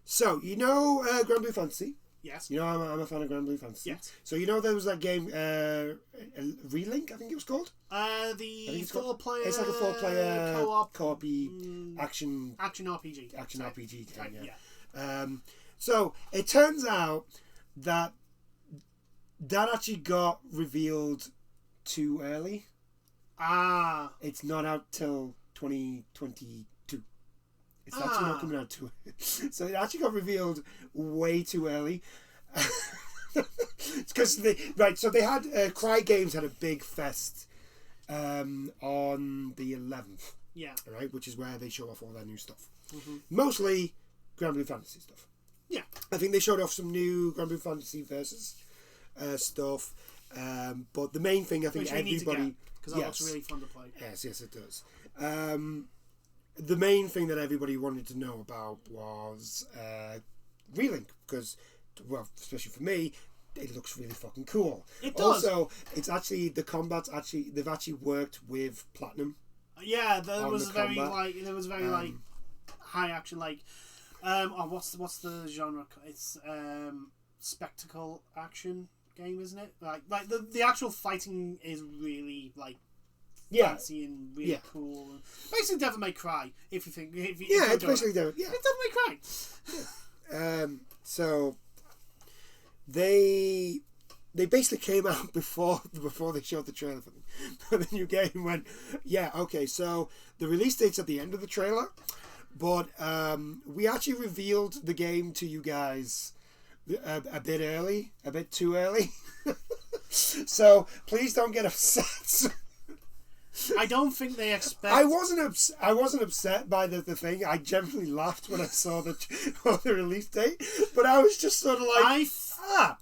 So, Grand Blue Fantasy? Yes. I'm a fan of Grand Blue Fantasy. Yes. So, there was that game, Relink, I think it was called? The four-player... It's like a four-player co-op-y action RPG. RPG game, yeah. So, it turns out that that actually got revealed too early. It's not out till 2022. It's actually not coming out too early. So it actually got revealed way too early. It's because so they had Cry Games had a big fest on the 11th. Yeah. Right, which is where they show off all their new stuff. Mm-hmm. Mostly Grand Blue Fantasy stuff. Yeah. I think they showed off some new Grand Blue Fantasy Versus stuff. But the main thing I think everybody, because that looks really fun to play. Yes, it does. The main thing that everybody wanted to know about was Relink, because, well, especially for me, it looks really fucking cool. It does. Also, it's actually the combat's they've actually worked with Platinum. Yeah, there was very high action, what's the genre? It's spectacle action game, isn't it? Like the actual fighting is really fancy and really cool. Basically, Devil May Cry. If you think, it's basically Devil. Yeah, it's Devil May Cry. So they basically came out before they showed the trailer for the new game. Went, okay. So the release date's at the end of the trailer, but we actually revealed the game to you guys a bit too early. So please don't get upset. I don't think they expect. I wasn't upset by the thing. I generally laughed when I saw the release date, but I was just sort of like,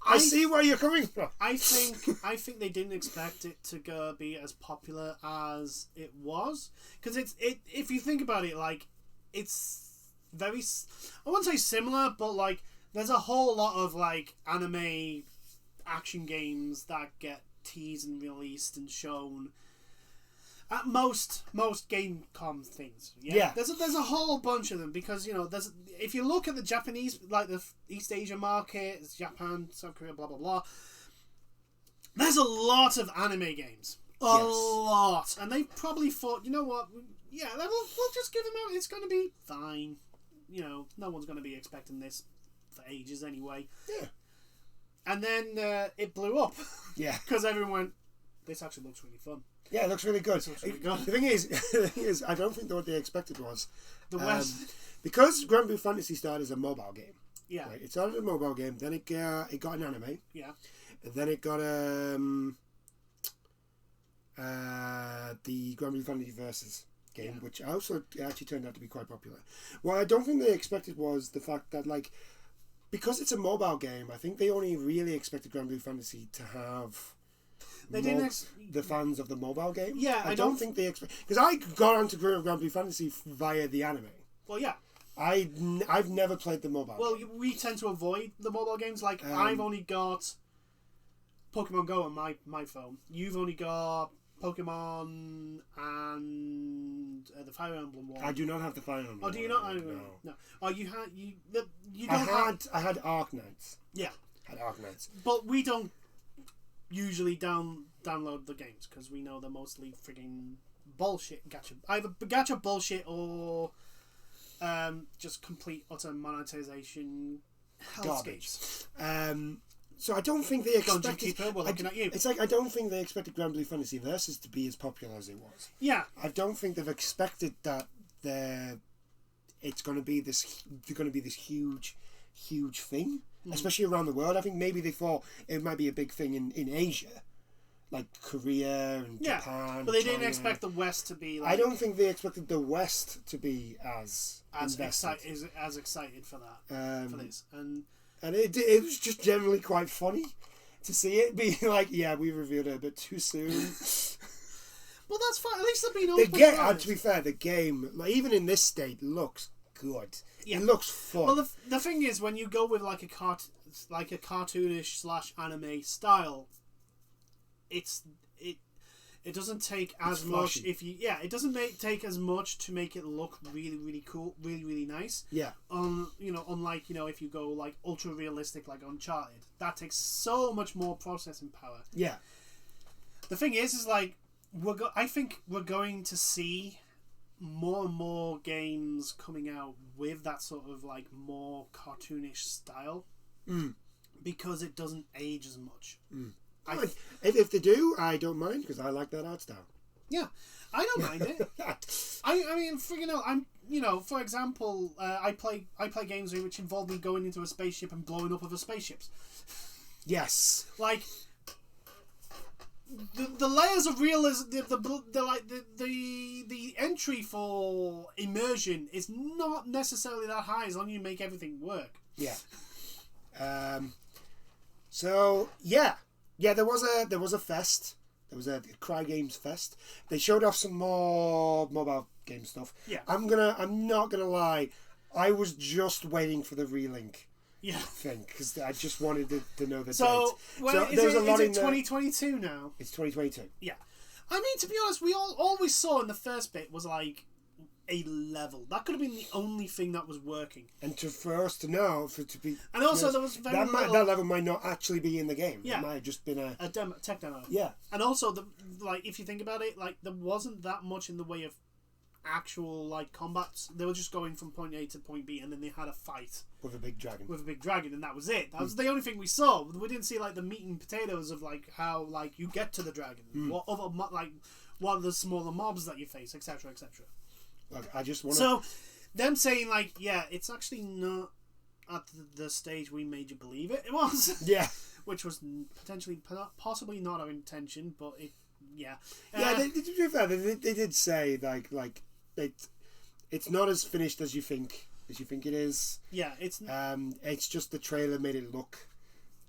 I see where you're coming from. I think they didn't expect it to be as popular as it was, because if you think about it, it's very, I wouldn't say similar, but there's a whole lot of anime action games that get teased and released and shown at most Gamecom things. Yeah. There's a whole bunch of them, because if you look at the Japanese, the East Asia market, Japan, South Korea, blah blah blah, there's a lot of anime games. A lot. And they probably thought, you know what, we'll just give them out, it's going to be fine. No one's going to be expecting this for ages anyway. Yeah. And then it blew up. Yeah. Because everyone went, this actually looks really fun. Yeah, it looks really good. Really good. The thing is, I don't think what they expected was the West, because Grand Blue Fantasy started as a mobile game. Yeah, right? It started as a mobile game. Then it got an anime. Yeah, and then it got the Grand Blue Fantasy Versus game, which also actually turned out to be quite popular. What I don't think they expected was the fact that because it's a mobile game, I think they only really expected Grand Blue Fantasy to have. The fans of the mobile game. Yeah, I don't think they expect, because I got onto Grand Blue Fantasy via the anime. Well, yeah. I've never played the mobile. Well, game. We tend to avoid the mobile games. I've only got Pokemon Go on my phone. You've only got Pokemon and the Fire Emblem one. I do not have the Fire Emblem. Oh, do you not? No. Oh, you don't. I had Arknights. Yeah. Had Arknights. But we don't usually download the games, because we know they're mostly frigging bullshit gacha. Either gacha bullshit or just complete utter monetization hellscapes. So I don't think they expected. Keeper, we're looking at you. It's I don't think they expected Grand Blue Fantasy Versus to be as popular as it was. Yeah. I don't think they've expected that it's going to be this huge thing. Especially around the world. I think maybe they thought it might be a big thing in Asia, like Korea and Japan. But they didn't expect the West to be. I don't think they expected the West to be as excited for that for this, and it was just generally quite funny to see it be we revealed it a bit too soon. Well, that's fine. At least they've been open. To be fair, the game, even in this state, looks good. Yeah. It looks fun. Well, the thing is, when you go with a cartoonish / anime style, it doesn't take as much. It doesn't take as much to make it look really, really cool, really, really nice. Yeah. Unlike if you go ultra realistic like Uncharted, that takes so much more processing power. Yeah. The thing is I think we're going to see more and more games coming out with that sort of more cartoonish style. because it doesn't age as much. If they do, I don't mind because I like that art style. Yeah, I don't mind it. I mean, for example, I play games which involve me going into a spaceship and blowing up other spaceships. Yes. Like the layers of realism, the entry for immersion is not necessarily that high as long as you make everything work. Yeah. So yeah, there was a fest. There was a Cry Games fest. They showed off some more mobile game stuff. Yeah. I'm not gonna lie. I was just waiting for the relink. Yeah. Thing because I just wanted to know the so, date. Well, is it 2022 now? It's 2022. Yeah. I mean, to be honest, we all we saw in the first bit was like a level. That could have been the only thing that was working. And for us to know, to be... And also there was very little... That level might not actually be in the game. Yeah. It might have just been a demo, tech demo. Yeah. And also, if you think about it, like, there wasn't that much in the way of actual, like, combats. They were just going from point A to point B, and then they had a fight. With a big dragon. And that was it. That was the only thing we saw. We didn't see, like, the meat and potatoes of, like, how, like, you get to the dragon. What other, like, what are the smaller mobs that you face, etc., etc. Look, I just want to... So, them saying, like, yeah, it's actually not at the stage we made you believe it was. Yeah. Which was potentially, possibly not our intention, but it, yeah. Yeah, to be fair, they did say, like it's not as finished as you think it is. Yeah, it's just the trailer made it look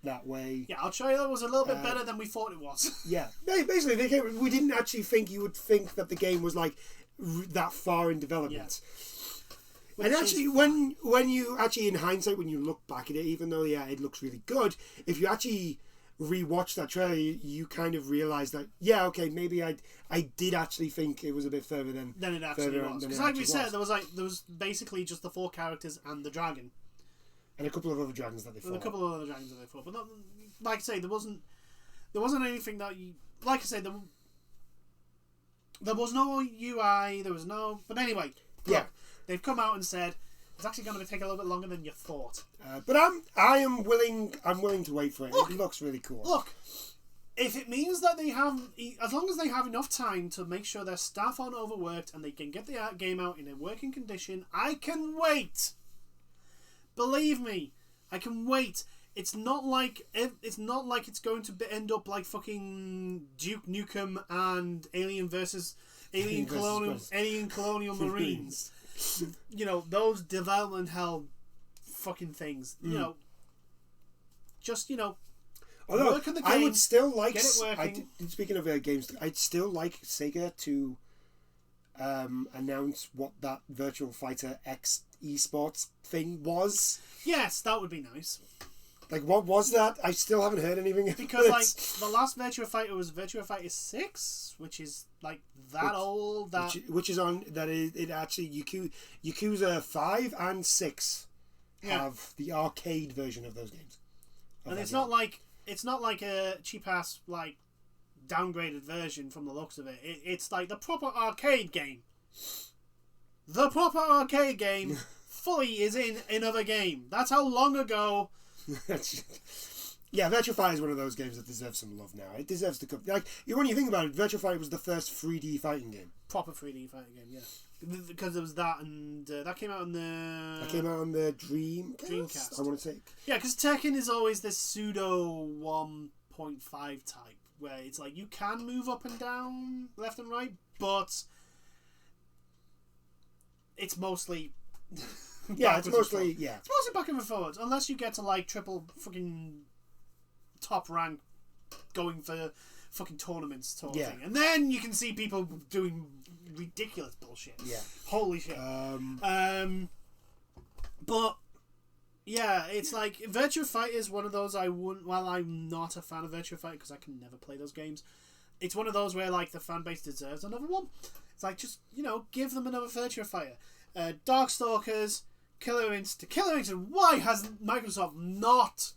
that way. Yeah, our trailer was a little bit better than we thought it was. Yeah, basically, we didn't actually think you would think that the game was like that far in development. Yeah. And actually, when you actually, in hindsight, when you look back at it, even though it looks really good, if you actually rewatch that trailer, you kind of realize that maybe I did actually think it was a bit further than it actually was. Because like we said, there was basically just the 4 characters and the dragon. And a couple of other dragons that they fought. But not, like I say, there wasn't anything that you... Like I say, there was no UI, there was no... But anyway, look, they've come out and said, it's actually going to take a little bit longer than you thought. But I'm willing to wait for it. Look, it looks really cool. Look, if it means that they have... As long as they have enough time to make sure their staff aren't overworked and they can get the game out in a working condition, I can wait! Believe me, I can wait. It's not like it's going to end up like fucking Duke Nukem and Alien Colonial Marines. You know, those development hell fucking things. You know, just, although work on the game, I would still like... Get it working. Speaking of games, I'd still like Sega to announce what that Virtual Fighter X esports thing was. Yes, that would be nice. Like, what was that? I still haven't heard anything. Because, like, the last Virtua Fighter was Virtua Fighter 6, which is, like, old. Which is on... That it actually... Yakuza 5 and 6 have the arcade version of those games. And it's not like a cheap-ass, like, downgraded version from the looks of it. It's, like, the proper arcade game. The proper arcade game fully is in another game. That's how long ago... Yeah, Virtua Fighter is one of those games that deserves some love now. It deserves to come. Like, when you think about it, Virtua Fighter was the first 3D fighting game. Proper 3D fighting game, yeah. Because there was that, and that came out on the... That came out on the Dreamcast. I want to say. Yeah, because Tekken is always this pseudo 1.5 type, where it's like you can move up and down, left and right, but it's mostly... It's mostly back and forwards, unless you get to like triple fucking top rank going for fucking tournaments sort of thing. And then you can see people doing ridiculous bullshit. Yeah. Holy shit. But yeah, it's like Virtua Fighter is one of those I wouldn't... Well, I'm not a fan of Virtua Fighter because I can never play those games. It's one of those where like the fan base deserves another one. It's like, just, give them another Virtua Fighter. Darkstalkers, Killer Instinct. Why has Microsoft not...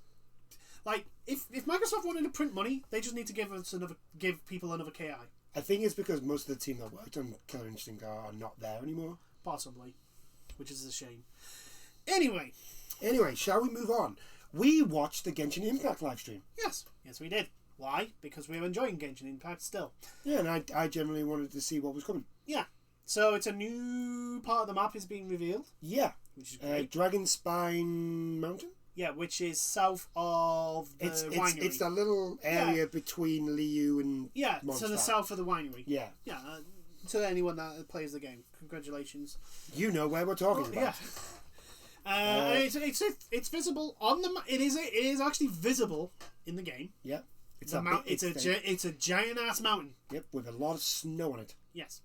Like, if Microsoft wanted to print money, they just need to give people another KI. I think it's because most of the team that worked on Killer Instinct are not there anymore. Possibly. Which is a shame. Anyway, shall we move on? we watched the Genshin Impact live stream. Yes, we did. Why? Because we were enjoying Genshin Impact still. Yeah, and I generally wanted to see what was coming. Yeah. So it's a new part of the map is being revealed. Yeah. Which is great. Dragonspine Mountain? Yeah, which is south of the winery. It's that little area between Liu and Mondstadt. To the south of the winery. Yeah. Yeah, to anyone that plays the game, congratulations. You know where we're talking about. Yeah. It's visible on the. It is actually visible in the game. Yeah. It's a giant ass mountain. Yep, with a lot of snow on it. Yes.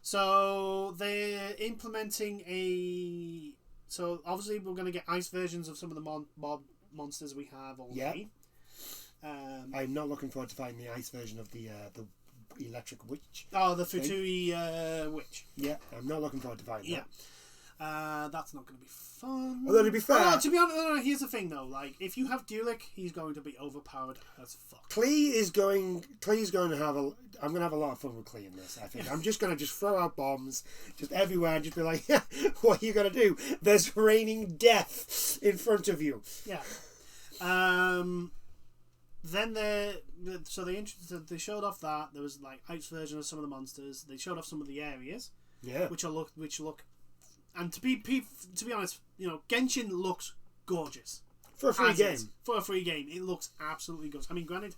So they're implementing a. So obviously we're going to get ice versions of some of the mob monsters we have already. Yeah. I'm not looking forward to finding the ice version of the electric witch. Oh, the Futui witch. Yeah, I'm not looking forward to finding that. That's not going to be fun. Although to be fair, to be honest, here's the thing though. Like, if you have Duelik, he's going to be overpowered as fuck. Klee's going to have a. I'm going to have a lot of fun with Klee in this. I think I'm just going to throw out bombs just everywhere and just be like, "What are you going to do? There's raining death in front of you." Yeah. Then they showed off that there was like ice version of some of the monsters. They showed off some of the areas. Yeah. Which look. And to be honest, Genshin looks gorgeous for a free game. For a free game, it looks absolutely gorgeous. I mean, granted,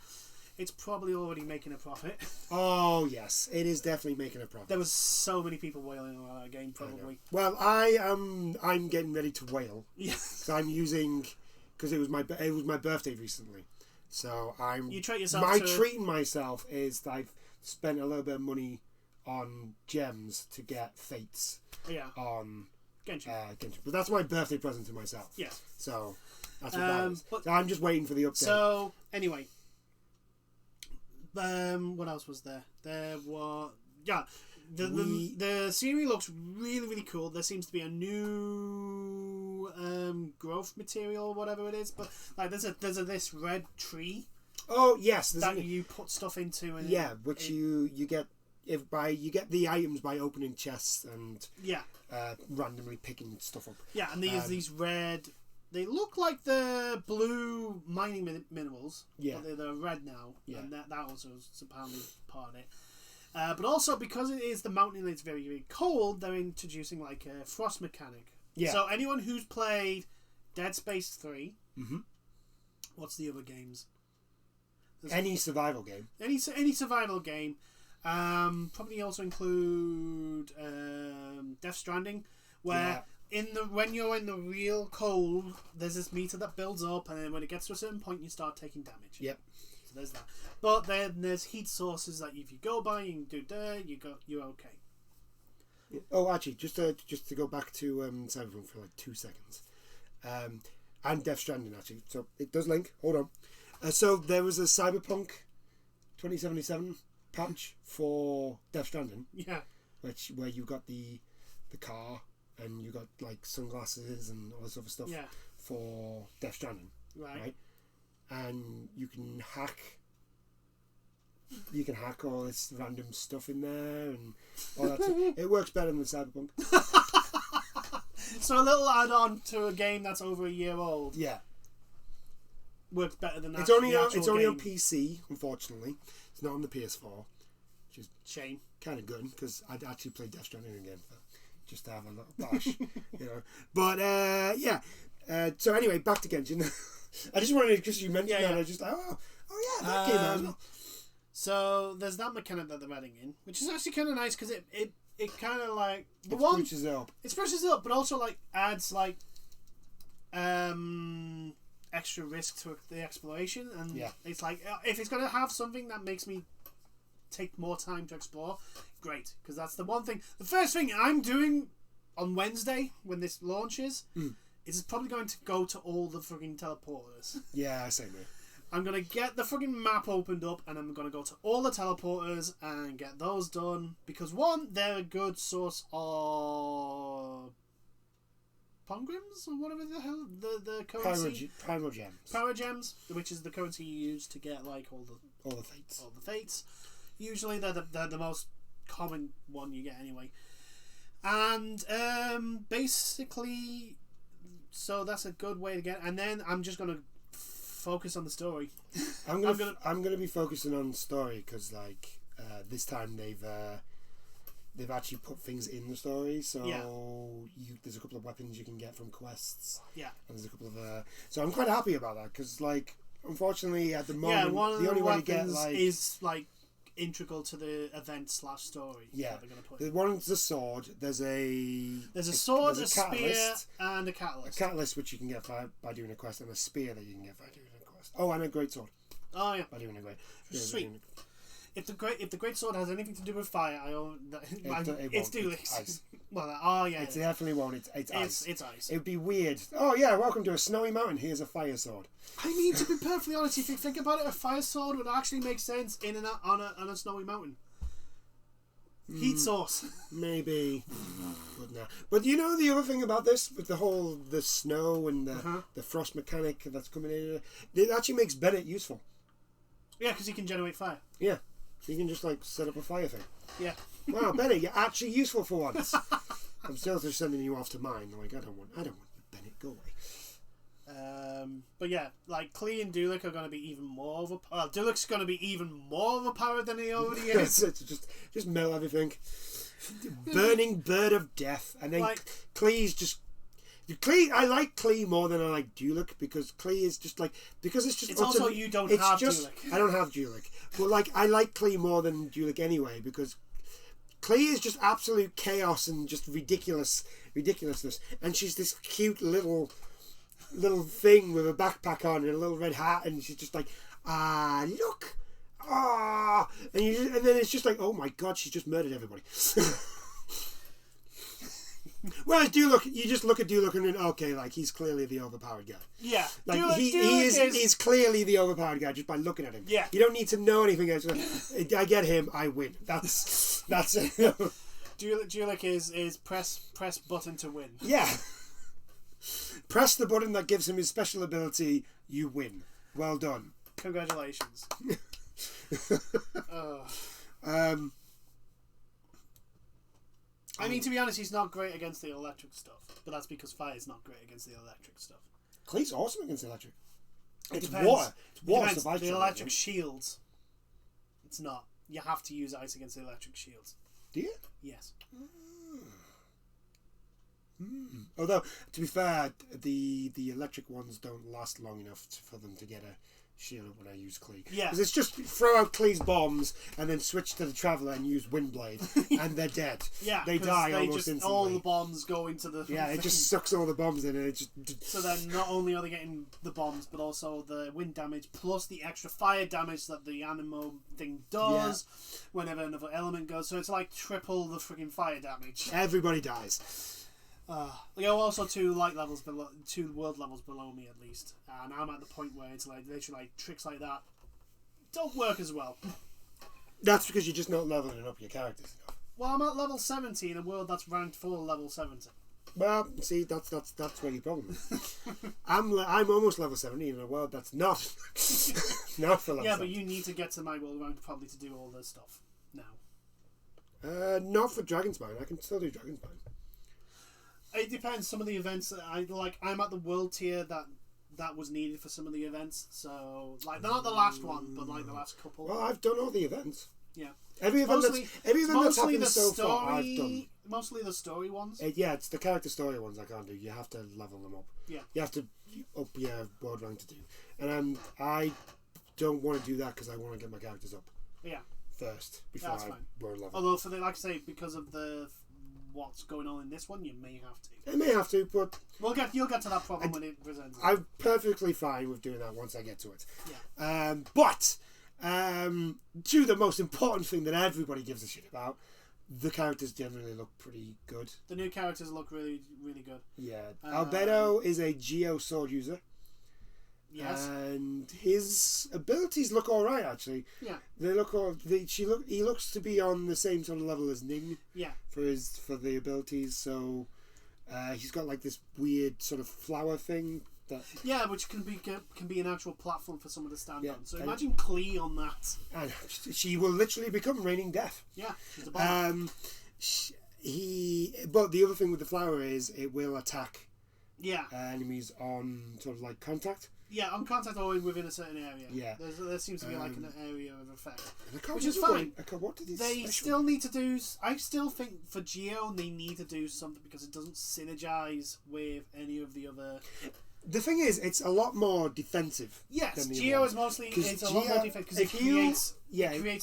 it's probably already making a profit. Oh yes, it is definitely making a profit. There was so many people wailing on that game, probably. Well, I'm getting ready to wail. Yeah. So I'm using because it was my birthday recently, so You treat yourself. Treating myself is that I've spent a little bit of money on gems to get fates. Yeah. On Genshin. But that's my birthday present to myself. Yes. So that's what that is. But, so I'm just waiting for the update. So anyway, what else was there? There was the scenery looks really, really cool. There seems to be a new growth material or whatever it is, but like there's this red tree. Oh yes, that you put stuff into, and which you get. You get the items by opening chests and randomly picking stuff up. Yeah, and these red, they look like the blue mining minerals. Yeah, but they're red now. Yeah, and that also is apparently part of it. But also because it is the mountain and it's very, very cold, they're introducing like a frost mechanic. Yeah. So anyone who's played Dead Space 3, what's the other games? Any survival game. Any survival game. Probably also include Death Stranding, where when you're in the real cold, there's this meter that builds up, and then when it gets to a certain point, you start taking damage. Yep. So there's that. But then there's heat sources that if you go by and do there, you're okay. Oh, actually, just to go back to Cyberpunk for like 2 seconds, and Death Stranding actually. So it does link. Hold on. So there was a Cyberpunk 2077 patch for Death Stranding. Yeah. Where you got the car and you got like sunglasses and all this other stuff. Yeah. For Death Stranding. Right. And you can hack all this random stuff in there and all that stuff. It works better than Cyberpunk. So a little add-on to a game that's over a year old. Yeah. Works better than that. It's only on PC, unfortunately. It's not on the PS4, which is shame. Kind of good because I'd actually play Death Stranding again just to have a little bash, But so anyway, back to Genshin. I just wanted because you mentioned that. I just that came out as well. So there's that mechanic that they're adding in, which is actually kind of nice because it kind of like it spruces it up. It spruces it up, but also like adds like extra risk to the exploration, and it's like if it's going to have something that makes me take more time to explore, great, because that's the one thing. The first thing I'm doing on Wednesday when this launches is probably going to go to all the fucking teleporters. Yeah, same here. I'm going to get the fucking map opened up and I'm going to go to all the teleporters and get those done because one, they're a good source of Pongrams or whatever the hell the currency. Pyro gems, which is the currency you use to get like all the fates. Usually they're the most common one you get anyway. And basically, so that's a good way to get. And then I'm just gonna focus on the story. I'm gonna be focusing on story because like this time they've actually put things in the story. So there's a couple of weapons you can get from quests. Yeah. And there's a couple of so I'm quite happy about that because like unfortunately at the moment one of the only way to get weapons like is like integral to the event / story. yeah. That they're gonna put. The one's the sword. There's a sword, there's a spear, catalyst. and a A catalyst. catalyst which you can get by doing a quest, and a spear that you can get by doing a quest. Oh, and a great sword Oh yeah. by doing a great. Sweet. If the great sword has anything to do with fire, it's Dulix. Ice. Well, It definitely won't. It's ice. It's ice. It would be weird. Oh yeah, welcome to a snowy mountain. Here's a fire sword. I mean, to be perfectly honest, if you think about it, a fire sword would actually make sense on a snowy mountain. Heat source. Maybe, but no. But you know the other thing about this with the snow and the frost mechanic that's coming in, it actually makes Bennett useful. Yeah, because he can generate fire. Yeah, you can just like set up a fire thing. Yeah. Wow, Bennett, you're actually useful for once. I'm still just sending you off to mine. Like I don't want Bennett, go away. But yeah, like Klee and Dulik are going to be even more overpowered. Dulik's going to be even more overpowered than he already is. just melt everything. Burning bird of death, and then Like- Klee's just. Klee, I like Klee more than I like Dulik because Klee is just like it's just. It's also you don't have Dulik. I don't have Dulik, but like I like Klee more than Dulik anyway because Klee is just absolute chaos and just ridiculousness, and she's this cute little thing with a backpack on and a little red hat, and she's just like, look, and then it's just like, oh my god, she's just murdered everybody. Whereas Dulik, you just look at Dulik and then okay, like he's clearly the overpowered guy. Yeah, Like Dulik he's clearly the overpowered guy just by looking at him. Yeah. You don't need to know anything else. I get him, I win. That's it. Dulik is press button to win. Yeah. Press the button that gives him his special ability, you win. Well done. Congratulations. I mean, to be honest, he's not great against the electric stuff, but that's because fire's not great against the electric stuff. Klee's awesome against electric. It's Depends. water. It's water. Depends. Survives The on electric it. shields. It's not. You have to use ice against the electric shields. Do you? Yes. Although, to be fair, the electric ones don't last long enough for them to get a shield when I use Klee. Yeah. Because it's just throw out Klee's bombs and then switch to the Traveller and use Windblade, and they're dead. Yeah. They 'cause die they almost just, instantly. all the bombs go into the. Yeah, it thing. just sucks all the bombs in, and it just. So then, not only are they getting the bombs, but also the wind damage, plus the extra fire damage that the Animo thing does whenever another element goes. So it's like triple the freaking fire damage. Everybody dies. There are also two world levels below me at least, and I'm at the point where it's like literally like tricks like that don't work as well. That's because you're just not leveling up your characters enough. Well, I'm at level 70 in a world that's ranked for level 70. Well, see, that's where your problem is. I'm almost level 70 in a world that's not not for level. Yeah, 70. but you need to get to my world rank probably to do all this stuff now. Not for Dragonspine. I can still do Dragonspine. It depends. Some of the events that I'm at the world tier that was needed for some of the events. So like not the last one, but like the last couple. Well, I've done all the events. Yeah. Every event that's happened so far, I've done. Mostly the story ones. Yeah, it's the character story ones I can't do. You have to level them up. Yeah. You have to up your world rank to do. And I don't want to do that because I want to get my characters up Yeah. first before That's I fine. world level. Although for the like I say, because of the what's going on in this one, you may have to. I may have to, but You'll get to that problem when it presents. I'm perfectly fine with doing that once I get to it. Yeah. But to the most important thing that everybody gives a shit about, the characters generally look pretty good. The new characters look really, really good. Yeah. Albedo is a Geo sword user. Yes. And his abilities look alright actually. Yeah. They look he looks to be on the same sort of level as Ning. Yeah. For the abilities, so he's got like this weird sort of flower thing that. Yeah, which can be an actual platform for someone to stand on. So and- imagine Klee on that. And she will literally become Raining Death. Yeah, she's a bomb. But the other thing with the flower is it will attack Yeah. Enemies on sort of like contact. Yeah, on contact or within a certain area. Yeah. There seems to be like an area of effect. Which is fine. What did They still need to do... I still think for Geo they need to do something because it doesn't synergize with any of the other... The thing is, it's a lot more defensive. Yes, than the Geo other is mostly... one. It's a lot more defensive because it creates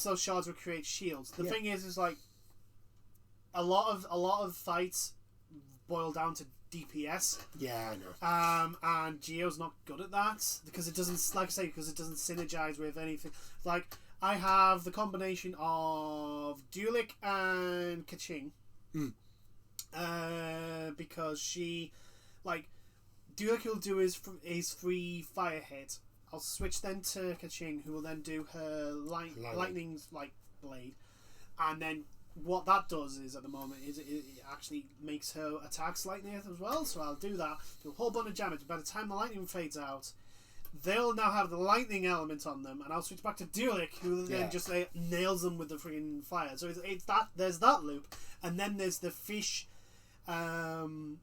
those shards which create shields. The thing is like... A lot of fights boil down to DPS. Yeah, I know. And Geo's not good at that because it doesn't, like I say, because it doesn't synergize with anything. Like I have the combination of Dulik and Kaching, because she, like, Dulik will do his free fire hit. I'll switch then to Kaching, who will then do her lightning's like blade, and then. What that does is at the moment is it actually makes her attack slightly as well. So I'll do that, do a whole bunch of damage. By the time the lightning fades out, they'll now have the lightning element on them, and I'll switch back to Dulik, who then just nails them with the freaking fire. So it's that there's that loop, and then there's the fish, Barbara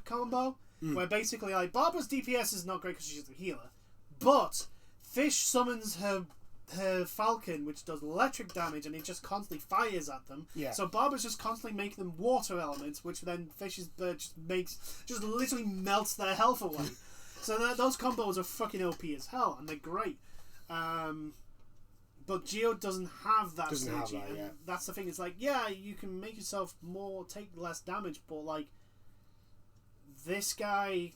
combo, where basically like Barbara's DPS is not great because she's a healer, but Fish summons her falcon, which does electric damage, and it just constantly fires at them. Yeah. So Barbara's just constantly making them water elements, which then Fish's bird just literally melts their health away. So those combos are fucking OP as hell, and they're great. But Geo doesn't have that synergy, and that's the thing. It's like, yeah, you can make yourself take less damage, but like this guy,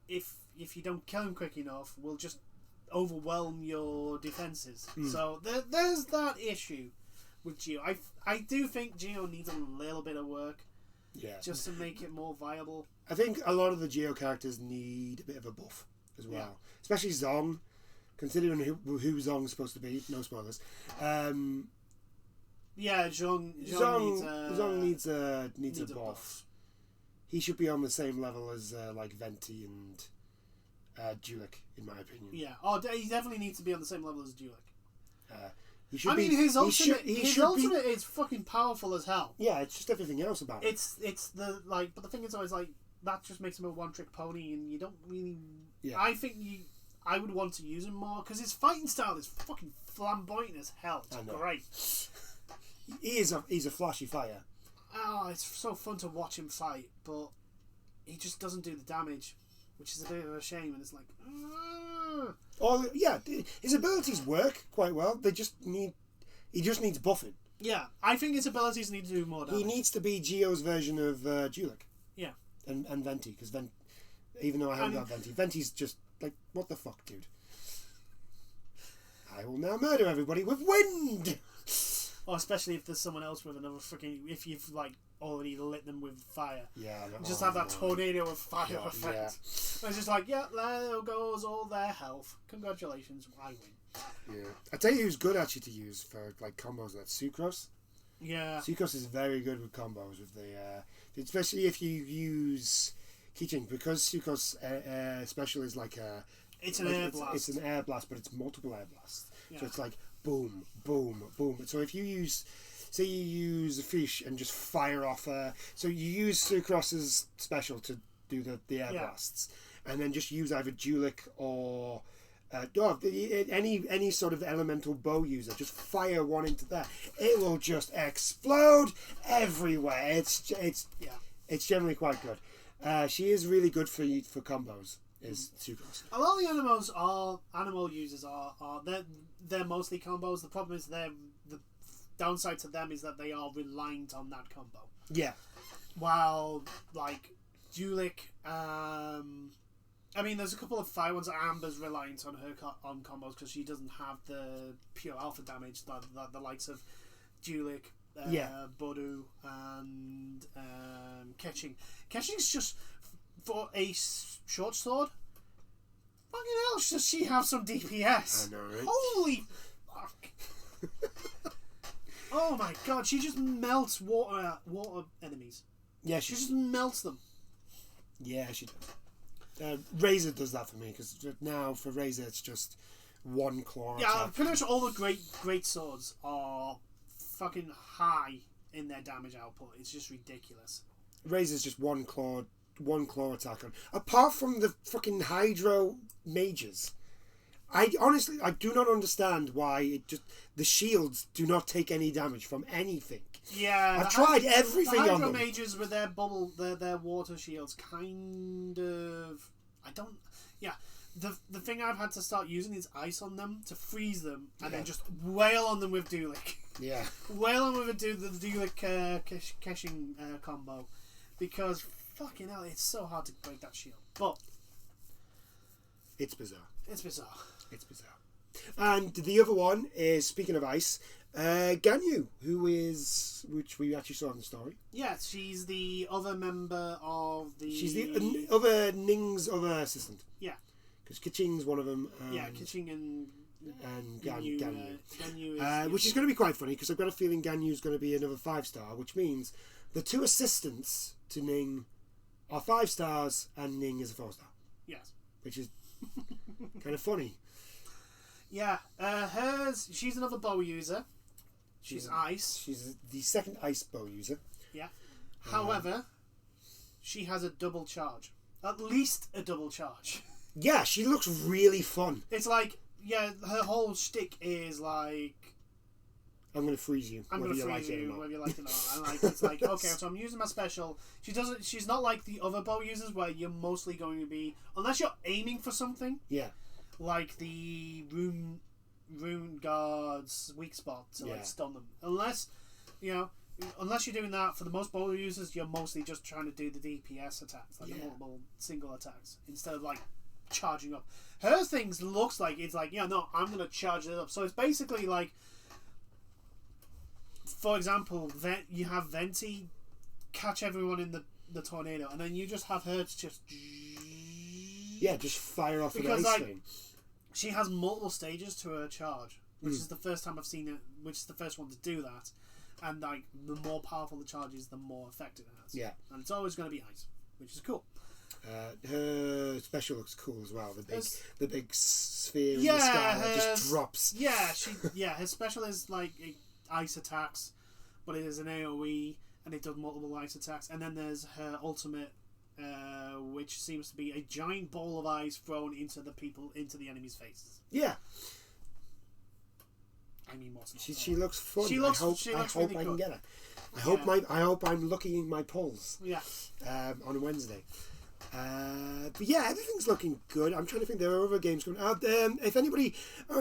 if you don't kill him quick enough, will just overwhelm your defenses. So there's that issue with Geo. I do think Geo needs a little bit of work, just to make it more viable. I think a lot of the Geo characters need a bit of a buff as well, especially Zong, considering who Zong's supposed to be. No spoilers. Zong needs a buff. He should be on the same level as like Venti and Dulik, in my opinion. Yeah. He definitely needs to be on the same level as Dulik. His ultimate is fucking powerful as hell. Yeah, it's just everything else about it. It's the like, but the thing is always like that just makes him a one-trick pony, and you don't really. Yeah. I would want to use him more because his fighting style is fucking flamboyant as hell. It's great. He's a flashy fighter. Oh, it's so fun to watch him fight, but he just doesn't do the damage, which is a bit of a shame. And it's like, his abilities work quite well. He just needs buffing. Yeah, I think his abilities need to do more damage. He needs to be Geo's version of Dulik. Yeah, and Venti, because even though I haven't got Venti, Venti's just like, what the fuck, dude? I will now murder everybody with wind. Or especially if there's someone else with another freaking... If you've, like, already lit them with fire. Yeah. Just have that tornado of fire effect. Yeah. And it's just like, there goes all their health. Congratulations, I win. Yeah. I tell you who's good, actually, to use for, like, combos. That's Sucrose. Yeah. Sucrose is very good with combos. With the especially if you use Keychain. Because Sucrose special is like a... It's an air blast. It's an air blast, but it's multiple air blasts. Yeah. So it's like... boom, boom, boom. So if you use a fish and just fire off so you use Sucrose's special to do the air blasts, and then just use either Dulik or any sort of elemental bow user, just fire one into there. It will just explode everywhere. It's generally quite good. She is really good for combos. Is Sucrose. A lot of the animal users are they're mostly combos. The problem is the downside to them is that they are reliant on that combo. Yeah. While like Dulik, I mean, there's a couple of fire ones. Amber's reliant on her on combos because she doesn't have the pure alpha damage that the likes of Dulik, Bodu, and Ketching. Ketching's just for a short sword. Fucking hell, does she have some DPS? I know, right? Holy fuck. Oh my god, she just melts water enemies. Yeah, she just melts them. Yeah, she does. Razor does that for me, because now for Razor it's just one claw. Yeah, pretty much all the great swords are fucking high in their damage output. It's just ridiculous. Razor's just one claw one claw attack on. Apart from the fucking Hydro mages. I do not understand why the shields do not take any damage from anything. Yeah, I've tried everything the on Hydro them. mages with their bubble, their water shields, kind of. I don't. Yeah, the thing I've had to start using is ice on them to freeze them, and then just wail on them with Duelik. Yeah, wail on with the Duelik Keshing combo, because fucking hell, it's so hard to break that shield. But it's bizarre. It's bizarre. It's bizarre. And the other one is, speaking of ice, Ganyu, which we actually saw in the story. Yeah, she's the other member of the... She's the other Ning's other assistant. Yeah. Because Kiching's one of them. Yeah, Kiching and Ganyu. Ganyu is... which is going to be quite funny, because I've got a feeling Ganyu's going to be another 5-star, which means the two assistants to Ning are 5 stars, and Ning is a 4-star. Yes. Which is kind of funny. Yeah, she's another bow user. She's ice. She's the second ice bow user. Yeah. However, she has a double charge. At least a double charge. Yeah, she looks really fun. It's like, yeah, her whole shtick is like... I'm going to freeze you. I'm going to freeze you, whether you like it or not. And like, it's like, okay, so I'm using my special. She's not like the other bow users where you're mostly going to be... Unless you're aiming for something. Yeah. Like the rune guard's weak spot to like stun them. Unless you're doing that, for the most bow users, you're mostly just trying to do the DPS attacks, like the multiple single attacks, instead of like charging up. Her things looks like it's like, no, I'm gonna charge it up. So it's basically like, for example, you have Venti catch everyone in the tornado, and then you just have her just fire off an because ice stream. She has multiple stages to her charge, which is the first time I've seen it, which is the first one to do that. And like, the more powerful the charge is, the more effective it has. Yeah. And it's always going to be ice, which is cool. Her special looks cool as well. The big sphere in the sky that just drops. Yeah, her special is like ice attacks, but it is an AoE, and it does multiple ice attacks. And then there's her ultimate, which seems to be a giant ball of ice thrown into the enemy's faces. Yeah. I mean, what's not she looks fun. I hope really I can get her. I hope I'm lucky in my polls. Yeah. On Wednesday. But yeah, everything's looking good. I'm trying to think. There are other games coming out. If anybody,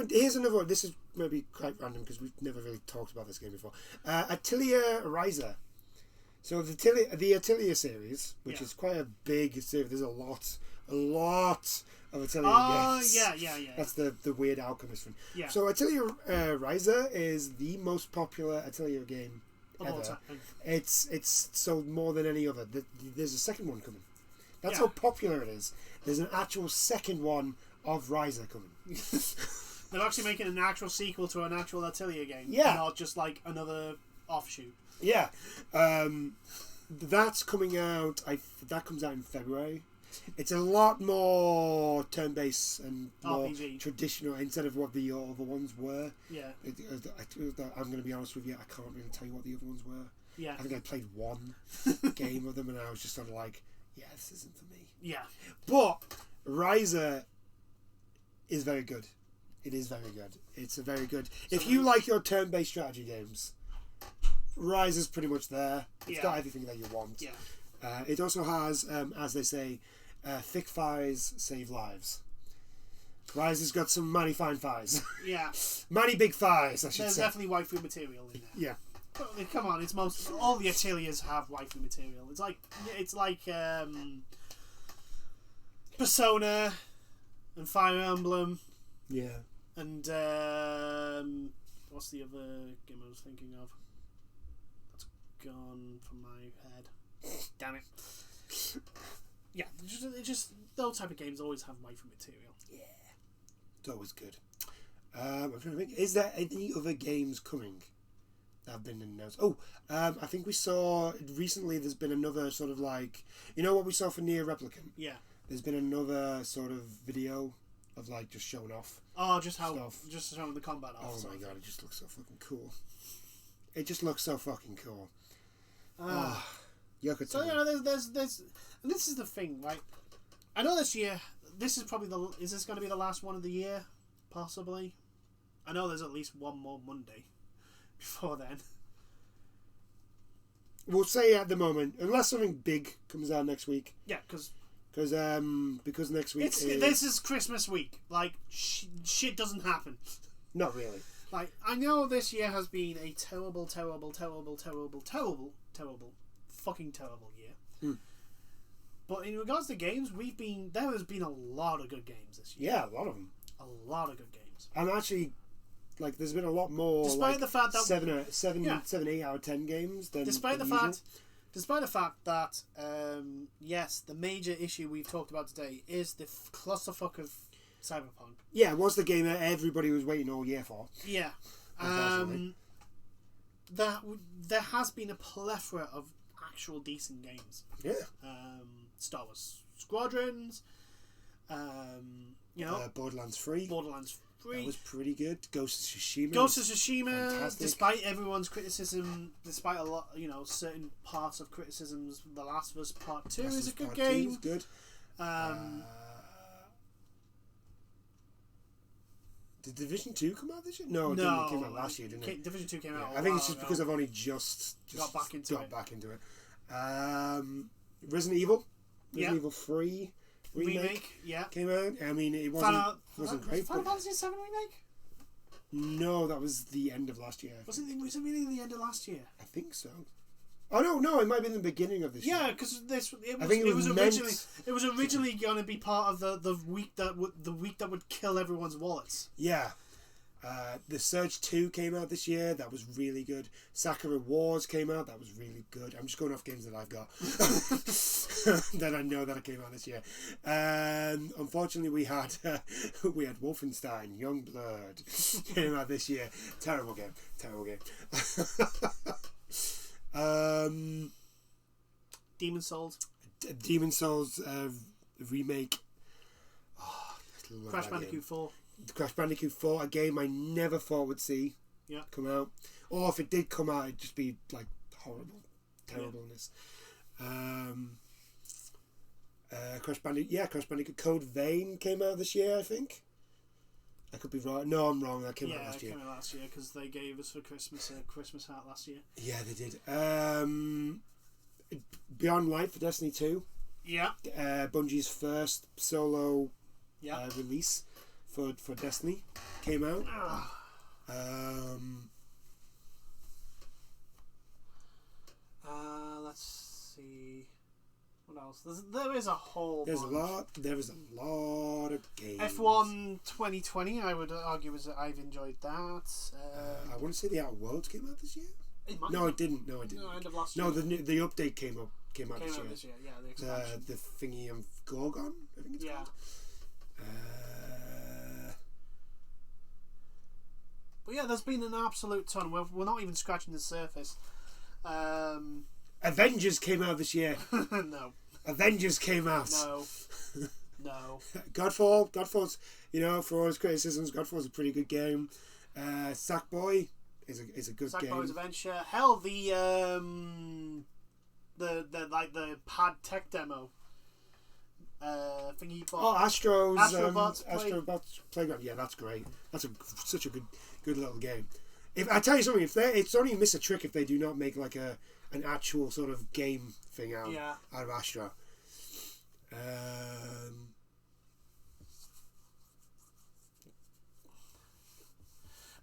here's another one. This is maybe quite random because we've never really talked about this game before. Atelier Ryza. So the Atelier series, which is quite a big series. There's a lot of Atelier games. Yeah. That's the weird Alchemist one. Yeah. So Atelier Ryza is the most popular Atelier game ever. It's sold more than any other. There's a second one coming. That's how popular it is. There's an actual second one of Ryza coming. They're actually making an actual sequel to an actual Atelier game. Yeah. Not just like another offshoot. Yeah. That's coming out. That comes out in February. It's a lot more turn-based and more RPG. traditional instead of what the other ones were. Yeah. I'm going to be honest with you, I can't really tell you what the other ones were. Yeah. I think I played one game of them and I was just sort of like, yeah, this isn't for me. Yeah. But Ryza is very good. It is very good. It's a very good... If you like your turn-based strategy games, Ryza's pretty much there. It's got everything that you want. Yeah. It also has, as they say, thick thighs save lives. Ryza's got some mighty fine thighs. Yeah. Mighty big thighs, I should There's say. definitely waifu material in there. Yeah. But, come on, all the Ateliers have waifu material. It's like Persona and Fire Emblem. Yeah. And what's the other game I was thinking of? That's gone from my head. Damn it. Yeah, just those type of games always have waifu material. Yeah. It's always good. I'm trying to think. Is there any other games coming that have been announced? Oh, I think we saw recently. There's been another sort of like, you know what we saw for Nier Replicant. Yeah. There's been another sort of video of like just showing off. Oh, just stuff. showing the combat off. Oh my god, it just looks so fucking cool. It just looks so fucking cool. Yoko So Taro. there's and this is the thing, right? I know this year, this is probably is this going to be the last one of the year, possibly? I know there's at least one more Monday before then. We'll say at the moment, unless something big comes out next week. Yeah, because next week this is Christmas week. Like shit doesn't happen. Not really. Like, I know this year has been a terrible, fucking terrible year. But in regards to games, there has been a lot of good games this year. Yeah, a lot of them. A lot of good games. I'm actually, like, there's been a lot more. Despite the fact that 7, 8 out of 10 games. Despite the usual. fact that yes, the major issue we've talked about today is the clusterfuck of Cyberpunk. Yeah, it was the game that everybody was waiting all year for. Yeah. There has been a plethora of actual decent games. Yeah. Star Wars Squadrons. Borderlands 3. That was pretty good. Ghost of Tsushima. Fantastic. Despite everyone's criticism, despite a lot, certain parts of criticisms, The Last of Us Part 2 is a good game. Is good. Did Division 2 come out this year? No, it didn't. It came out last year, didn't it? Division 2 came out. I think it's just because I've only just got back into it. Resident Evil 3 remake came out. I mean, it wasn't great. Final Fantasy 7 remake? No, that was the end of last year. Was it really the end of last year? I think so. Oh no, it might have been the beginning of this year. Yeah, because it was originally going to be part of the week that would kill everyone's wallets. Yeah. The Surge 2 came out this year. That was really good. Sakura Wars came out. That was really good. I'm just going off games that I've got that I know that came out this year. Unfortunately, we had Wolfenstein Youngblood came out this year. Terrible game. Demon Souls remake. Crash Bandicoot 4. Crash Bandicoot 4, a game I never thought would see come out. Or if it did come out, it'd just be like horrible terribleness. Crash Bandicoot Code Vein came out this year, I think. I could be wrong. No, I'm wrong. That came out last year. Yeah, it came out last year because they gave us for Christmas a Christmas hat last year. Yeah, they did. Beyond Light for Destiny 2. Yeah. Bungie's first solo release for Destiny came out. Let's see. What else? There is a whole There is a lot of games. F1 2020, I would argue, I've enjoyed that. I want to say The Outer Worlds came out this year. No, it didn't. No, end of last year. No, the update came out this year. Yeah, the expansion. The thingy of Gorgon, I think it's called. But yeah, there's been an absolute ton. We're not even scratching the surface. Avengers came out this year. No. Avengers came out. No. Godfall's, for all his criticisms, Godfall's a pretty good game. Sackboy is a good game. Sackboy's Adventure. Hell, the pad tech demo. Thingy. Astrobots Playground. Yeah, that's great. That's such a good little game. If I tell you something, it's only miss a trick if they do not make like an actual sort of game thing out of Astra.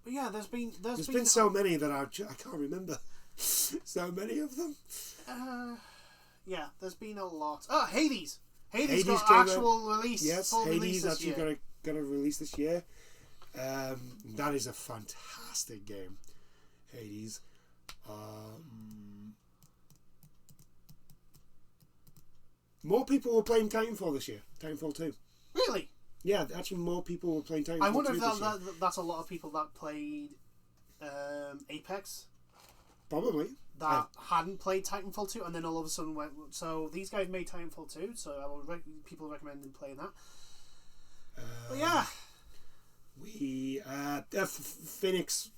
But yeah, there's been so many that I can't remember. So many of them. Yeah, there's been a lot. Oh, Hades. Hades got actual release. Yes, Hades actually got a release this year. That is a fantastic game, Hades. More people were playing Titanfall this year. Titanfall 2. Really? Yeah, actually more people were playing Titanfall 2 I wonder if this year. that's a lot of people that played Apex. Probably. That hadn't played Titanfall 2 and then all of a sudden went... So these guys made Titanfall 2, so I would people recommend them playing that. But yeah. Phoenix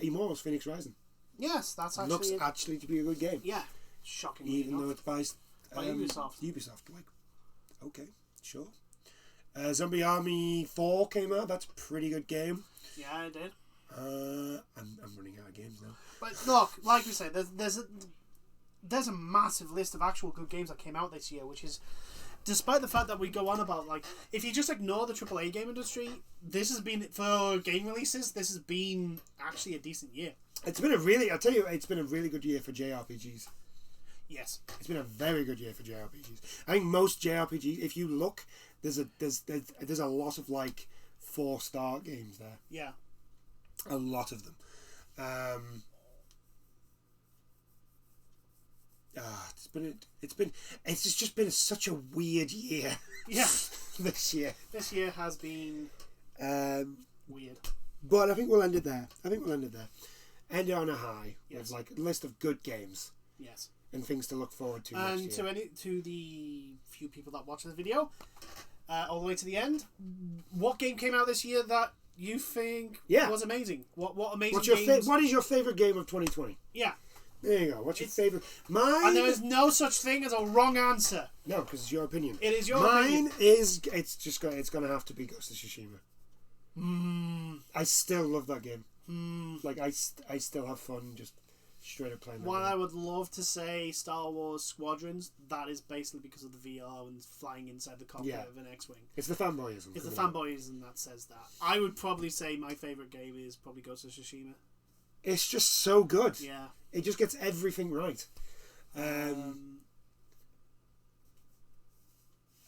Immortals, Phoenix Rising. Yes, that's actually... Looks actually to be a good game. Yeah. Shockingly even enough. though it's by Ubisoft. Ubisoft, like, okay, sure. Zombie Army 4 came out. That's a pretty good game. Yeah, I did. I'm running out of games now. But look, like we said, there's a massive list of actual good games that came out this year, which is, despite the fact that we go on about, like, if you just ignore the AAA game industry, this has been, for game releases, this has been actually a decent year. It's been it's been a really good year for JRPGs. Yes. It's been a very good year for JRPGs. I think most JRPGs, if you look, there's a lot of like 4-star games there. Yeah. A lot of them. It's just been such a weird year. Yeah. This year. This year has been weird. But I think we'll end it there. End it on a high. Yes. With like a list of good games. Yes. And things to look forward to And next year. to the few people that watch the video, all the way to the end, what game came out this year that you think was amazing? What amazing games? What is your favorite game of 2020? Yeah. There you go. What's your favorite? Mine. And there is no such thing as a wrong answer. No, because it's your opinion. It is your opinion. Mine is. It's gonna have to be Ghost of Tsushima. I still love that game. Like I still have fun just straight up playing that While game. I would love to say Star Wars Squadrons, that is basically because of the VR and flying inside the cockpit of an X-wing. It's the fanboyism. It's the fanboyism that says that. I would probably say my favourite game is probably Ghost of Tsushima. It's just so good. Yeah. It just gets everything right.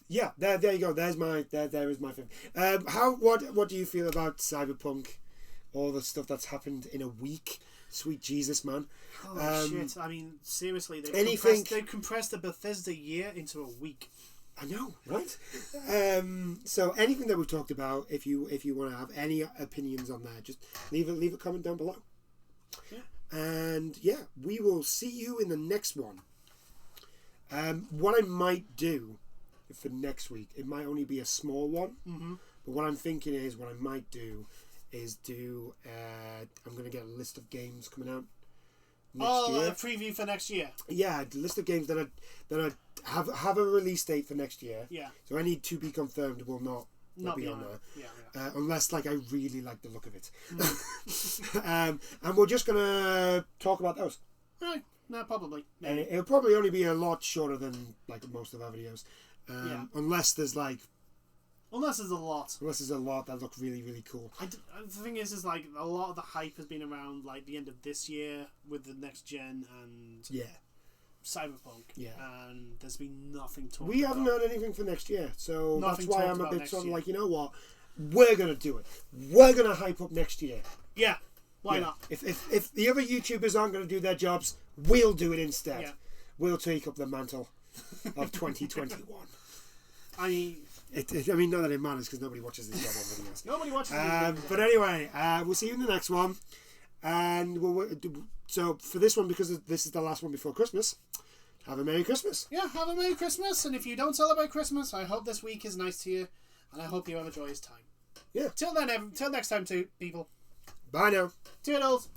Yeah, there you go. There is my favorite. What do you feel about Cyberpunk? All the stuff that's happened in a week. Sweet Jesus, man. Oh shit! I mean, seriously, they've compressed the Bethesda year into a week. I know, right? So anything that we've talked about, if you want to have any opinions on that, just leave a comment down below. Yeah. And yeah, we will see you in the next one. What I might do for next week, it might only be a small one, but what I'm thinking is what I might do is I'm going to get a list of games coming out next year. A preview for next year. Yeah, a list of games that have a release date for next year. Yeah. So any to be confirmed will not be on there. Yeah. Unless like I really like the look of it. And we're just gonna talk about those. Right. No, probably. And it'll probably only be a lot shorter than like most of our videos. Unless there's a lot that look really, really cool. The thing is like a lot of the hype has been around like the end of this year with the next gen and Cyberpunk. Yeah. And there's been nothing talked about. We haven't heard anything for next year, so that's why I'm a bit sort of like, you know what? We're gonna do it. We're gonna hype up next year. Yeah. Why not? If the other YouTubers aren't gonna do their jobs, we'll do it instead. Yeah. We'll take up the mantle of 2021. I mean, not that it matters because nobody watches this job on videos. Nobody watches these But anyway, we'll see you in the next one. And so for this one, because this is the last one before Christmas, have a Merry Christmas. Yeah, have a Merry Christmas. And if you don't celebrate Christmas, I hope this week is nice to you. And I hope you have a joyous time. Yeah. Till next time, people. Bye now. Toodles.